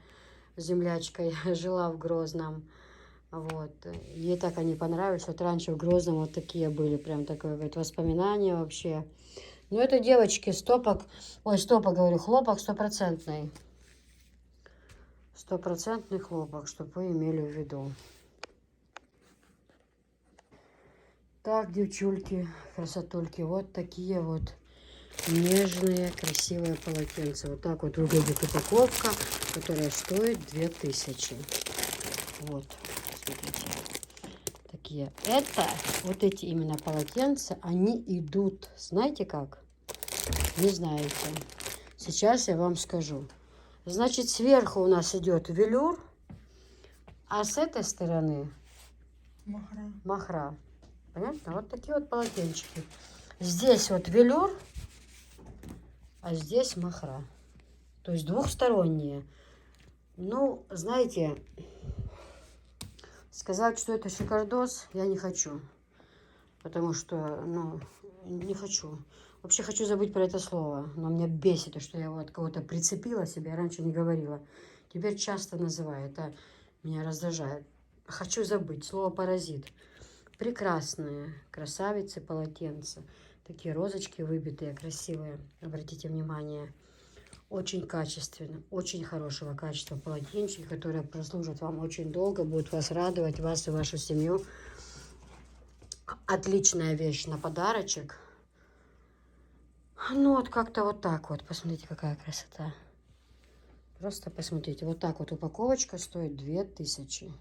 землячкой жила в Грозном. Вот. Ей так они понравились. Вот раньше в Грозном вот такие были. Прям такое, говорит, воспоминания вообще. Ну, это, девочки, хлопок стопроцентный. Стопроцентный хлопок, чтобы вы имели в виду. Так, девчульки, красотульки, вот такие вот нежные, красивые полотенца. Вот так вот выглядит упаковка, которая стоит 2000. Вот, смотрите. Такие. Это, вот эти именно полотенца, они идут, знаете как? Не знаете. Сейчас я вам скажу. Значит, сверху у нас идет велюр, а с этой стороны махра. Понятно? Вот такие вот полотенчики. Здесь вот велюр, а здесь махра. То есть двухсторонние. Ну, знаете, сказать, что это шикардос, я не хочу. Потому что, ну, не хочу. Вообще хочу забыть про это слово. Но меня бесит, что я его от кого-то прицепила себе. Я раньше не говорила. Теперь часто называю. Это меня раздражает. Хочу забыть. Слово паразит. Прекрасные красавицы полотенца. Такие розочки выбитые, красивые. Обратите внимание. Очень качественно, очень хорошего качества полотенчики, которые прослужат вам очень долго, будут вас радовать, вас и вашу семью. Отличная вещь на подарочек. Ну вот как-то вот так вот. Посмотрите, какая красота. Просто посмотрите. Вот так вот упаковочка стоит 2000.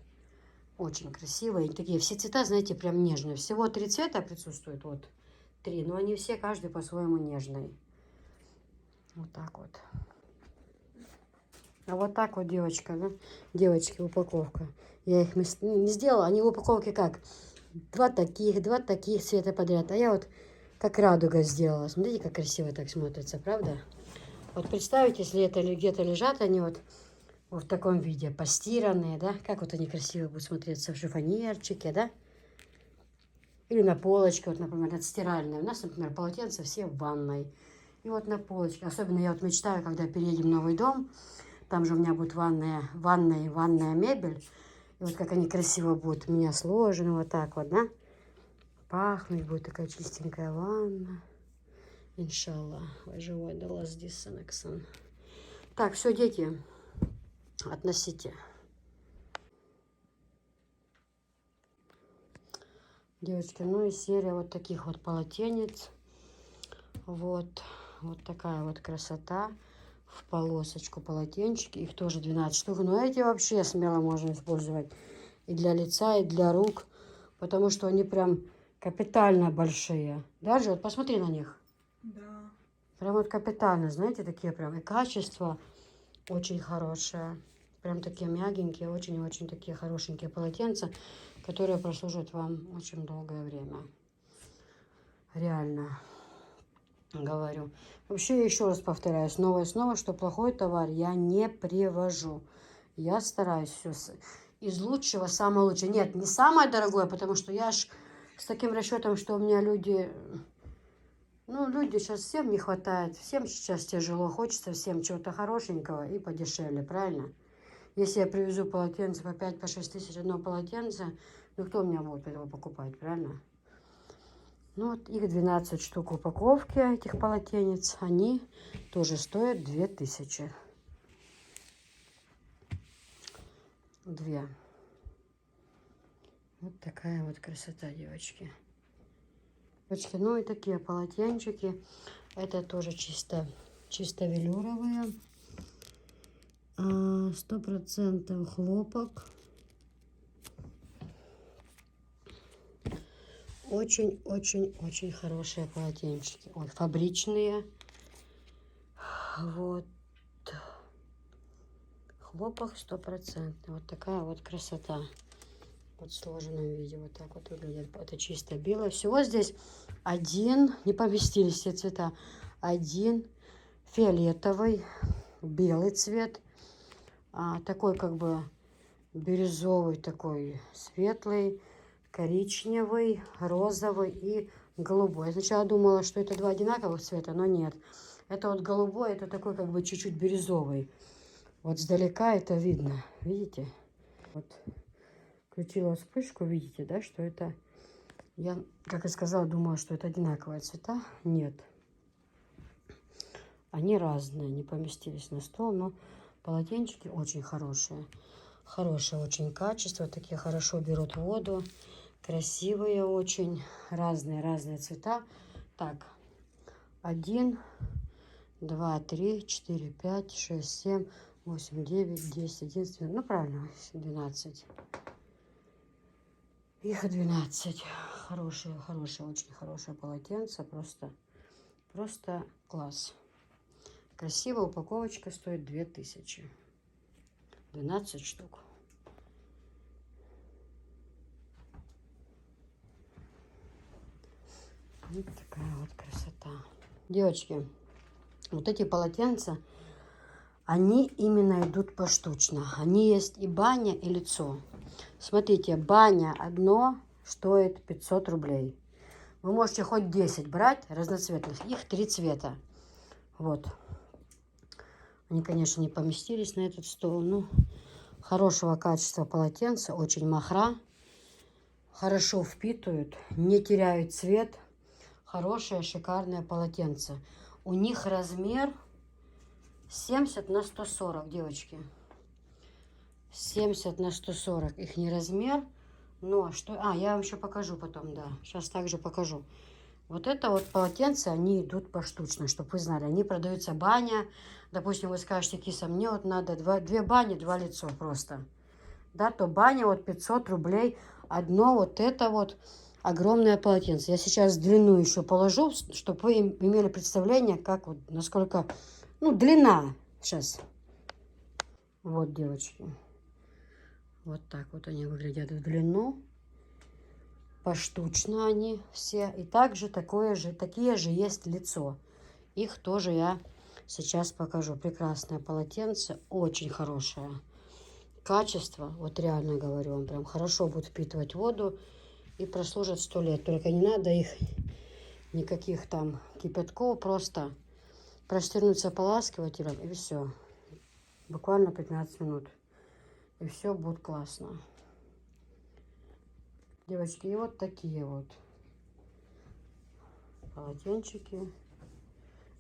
Очень красивые. И такие все цвета, знаете, прям нежные. Всего 3 цвета присутствует. Вот 3. Но они все, каждый по-своему нежный. Вот так вот. А вот так вот, девочка, да? Девочки, упаковка. Я их не сделала. Они в упаковке как? Два таких цвета подряд. А я вот как радуга сделала. Смотрите, как красиво так смотрится, правда? Вот представьте, если это где-то лежат они вот в таком виде, постиранные, да? Как вот они красиво будут смотреться в шифонерчике, да? Или на полочке, вот, например, отстиральная. У нас, например, полотенца все в ванной. И вот на полочке. Особенно я вот мечтаю, когда переедем в новый дом. Там же у меня будет ванная мебель. И вот как они красиво будут у меня сложены вот так вот, да? Пахнуть будет такая чистенькая ванна. Иншаллах. Живой дала здесь санаксан. Так, все, дети, относите. Девочки, ну и серия вот таких вот полотенец. Вот такая вот красота. В полосочку полотенчики. Их тоже 12 штук. Но эти вообще смело можно использовать и для лица, и для рук. Потому что они прям капитально большие. Даже вот посмотри на них. Да. Прям вот капитально, знаете, такие прям. И качество очень хорошее. Прям такие мягенькие, очень-очень такие хорошенькие полотенца, которые прослужат вам очень долгое время. Реально говорю. Вообще, еще раз повторяю, снова и снова, что плохой товар я не привожу. Я стараюсь все из лучшего, самое лучшее. Нет, не самое дорогое, потому что я ж с таким расчетом, что у меня люди... Ну, люди сейчас всем не хватает, всем сейчас тяжело, хочется всем чего-то хорошенького и подешевле, правильно? Если я привезу полотенце по 5-6 тысяч одно полотенце, ну кто у меня будет его покупать, правильно? Ну вот их 12 штук в упаковке, этих полотенец, они тоже стоят 2000. 2. Вот такая вот красота, девочки. Девочки, ну и такие полотенчики. Это тоже чисто велюровые. 100% хлопок. Очень хорошие полотенчики. Ой, фабричные. Вот. Хлопок 100%. Вот такая вот красота. Вот в сложенном виде. Вот так вот выглядит. Это чисто белое. Всего здесь один. Не поместились все цвета. Один фиолетовый, белый цвет. Такой как бы бирюзовый, такой светлый, коричневый, розовый и голубой. Я сначала думала, что это два одинаковых цвета, но нет. Это вот голубой, это такой как бы чуть-чуть бирюзовый. Вот сдалека это видно, видите? Вот включила вспышку, видите, да, что это... Я, как и сказала, думала, что это одинаковые цвета. Нет. Они разные, не поместились на стол, но полотенчики очень хорошие. Хорошее очень качество, такие хорошо берут воду. Красивые очень, разные цвета. Так, 1, 2, 3, 4, 5, 6, 7, 8, 9, 10, 11, ну правильно, 12. Их 12. Хорошие, очень хорошее полотенце, просто класс. Красивая упаковочка стоит 2000. 12 штук. Вот такая вот красота. Девочки, вот эти полотенца, они именно идут поштучно. Они есть и баня, и лицо. Смотрите, баня одно стоит 500 рублей. Вы можете хоть 10 брать разноцветных. Их 3 цвета. Вот. Они, конечно, не поместились на этот стол. Ну, хорошего качества полотенца. Очень махра. Хорошо впитывают. Не теряют цвет. Хорошее, шикарное полотенце. У них размер 70 на 140, девочки. 70 на 140 их не размер. Но что... я вам еще покажу потом, да. Сейчас также покажу. Вот это вот полотенца, они идут поштучно, чтобы вы знали. Они продаются баня. Допустим, вы скажете, киса, мне вот надо 2 бани, 2 лицо просто. Да, то баня вот 500 рублей. Одно вот это вот огромное полотенце. Я сейчас длину еще положу, чтобы вы имели представление, как вот, насколько, ну, длина. Сейчас. Вот, девочки. Вот так вот они выглядят в длину. Поштучно они все. И также такие же есть лицо. Их тоже я сейчас покажу. Прекрасное полотенце. Очень хорошее. Качество, вот реально говорю вам, прям хорошо будет впитывать воду. И прослужат 100 лет. Только не надо их никаких там кипятков. Просто простернуться поласкивателем и все. Буквально 15 минут. И все будет классно. Девочки, и вот такие вот полотенчики.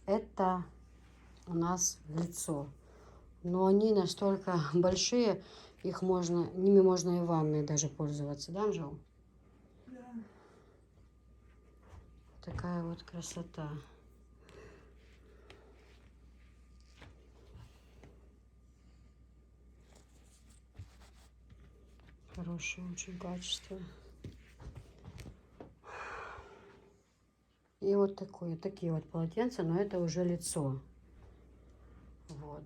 Это у нас лицо. Но они настолько большие, ними можно и в ванной даже пользоваться, да, Анжел? Да. Такая вот красота. Хорошее очень качество. И вот такие вот полотенца, но это уже лицо. Вот.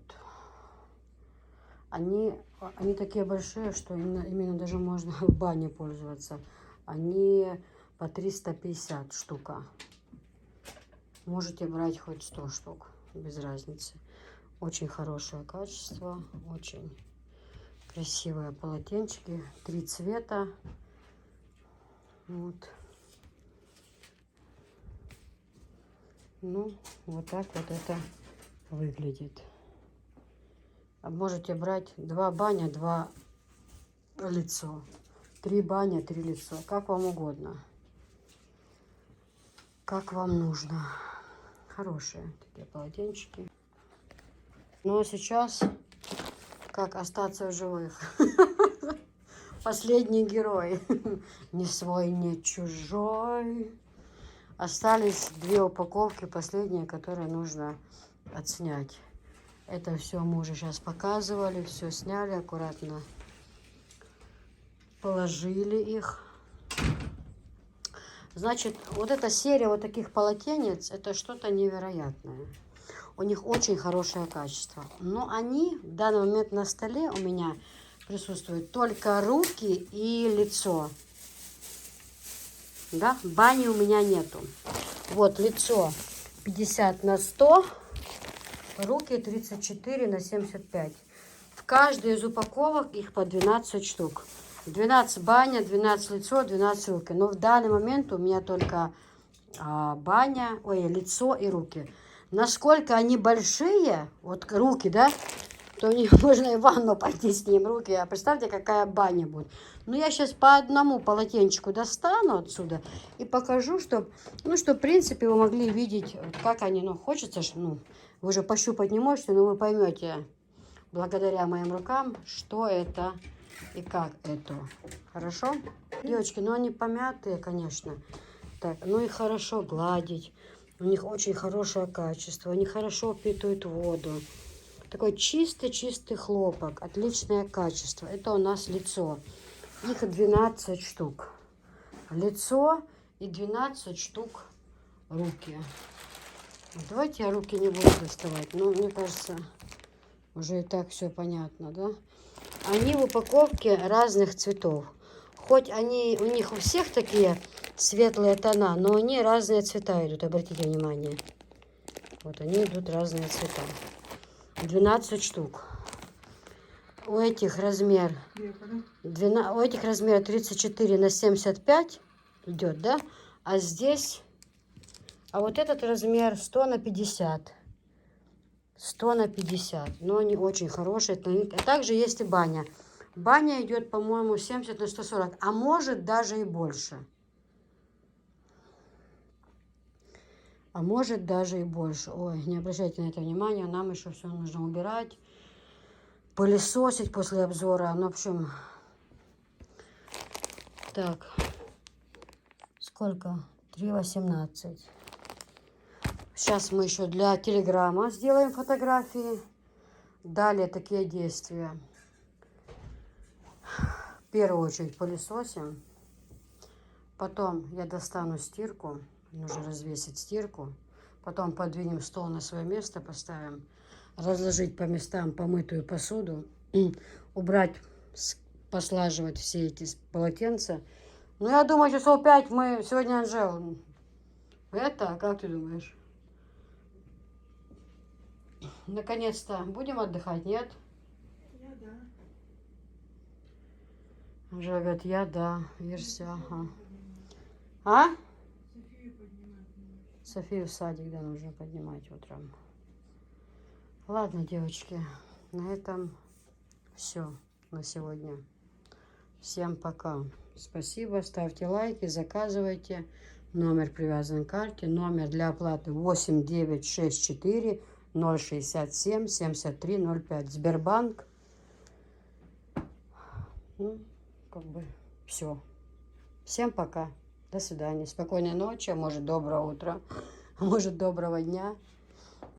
Они такие большие, что именно даже можно в бане пользоваться. Они по 350 штука. Можете брать хоть 100 штук, без разницы. Очень хорошее качество, очень красивые полотенчики. 3 цвета. Вот. Ну, вот так вот это выглядит. Можете брать 2 баня, 2 лицо. 3 баня, 3 лицо. Как вам угодно. Как вам нужно. Хорошие такие полотенчики. Ну а сейчас, как остаться в живых. Последний герой. Не свой, не чужой. Остались 2 упаковки, последние, которые нужно отснять. Это все мы уже сейчас показывали, все сняли, аккуратно положили их. Значит, вот эта серия вот таких полотенец, это что-то невероятное. У них очень хорошее качество. Но они в данный момент на столе у меня присутствуют только руки и лицо. Да, бани у меня нету. Вот лицо 50 на 100, руки 34 на 75. В каждой из упаковок их по 12 штук. 12 баня, 12 лицо, 12 руки. Но в данный момент у меня только лицо и руки. Насколько они большие, вот руки, да, то можно и в ванну пойти с ним руки. А представьте, какая баня будет. Ну, я сейчас по одному полотенчику достану отсюда и покажу, чтобы, в принципе, вы могли видеть, как они, хочется, вы же пощупать не можете, но вы поймете, благодаря моим рукам, что это и как это. Хорошо? Девочки, они помятые, конечно. Так, их хорошо гладить. У них очень хорошее качество. Они хорошо впитывают воду. Такой чистый-чистый хлопок. Отличное качество. Это у нас лицо. Их 12 штук. Лицо и 12 штук руки. Давайте я руки не буду доставать. Мне кажется, уже и так все понятно, да? Они в упаковке разных цветов. Хоть у них у всех такие светлые тона, но они разные цвета идут. Обратите внимание. Вот они идут разные цвета. 12 штук. У этих размер у этих размер 34 на 75 идет, да? А здесь, а вот этот размер 100 на 50. 100 на 50. Но они очень хорошие. А также есть и баня. Баня идет, по-моему, 70 на 140. А может даже и больше. А может даже и больше. Ой, не обращайте на это внимания. Нам еще все нужно убирать. Пылесосить после обзора. Ну, в общем, так, сколько? 3,18. Сейчас мы еще для телеграмма сделаем фотографии. Далее такие действия. В первую очередь пылесосим. Потом я достану стирку. Нужно развесить стирку. Потом подвинем стол на свое место, поставим. Разложить по местам помытую посуду. Убрать, послаживать все эти полотенца. Ну, я думаю, часов 5 мы сегодня, Анжел. Это, как ты думаешь? Наконец-то будем отдыхать, нет? Я да. Анжела говорит, я да. Версия, ага. А? Софию поднимать. Софию в садик, да, нужно поднимать утром. Ладно, девочки, на этом все на сегодня. Всем пока. Спасибо, ставьте лайки, заказывайте. Номер привязан к карте. Номер для оплаты 8964 067 7305. Сбербанк. Ну, как бы все. Всем пока. До свидания. Спокойной ночи, а может доброго утра, а может доброго дня.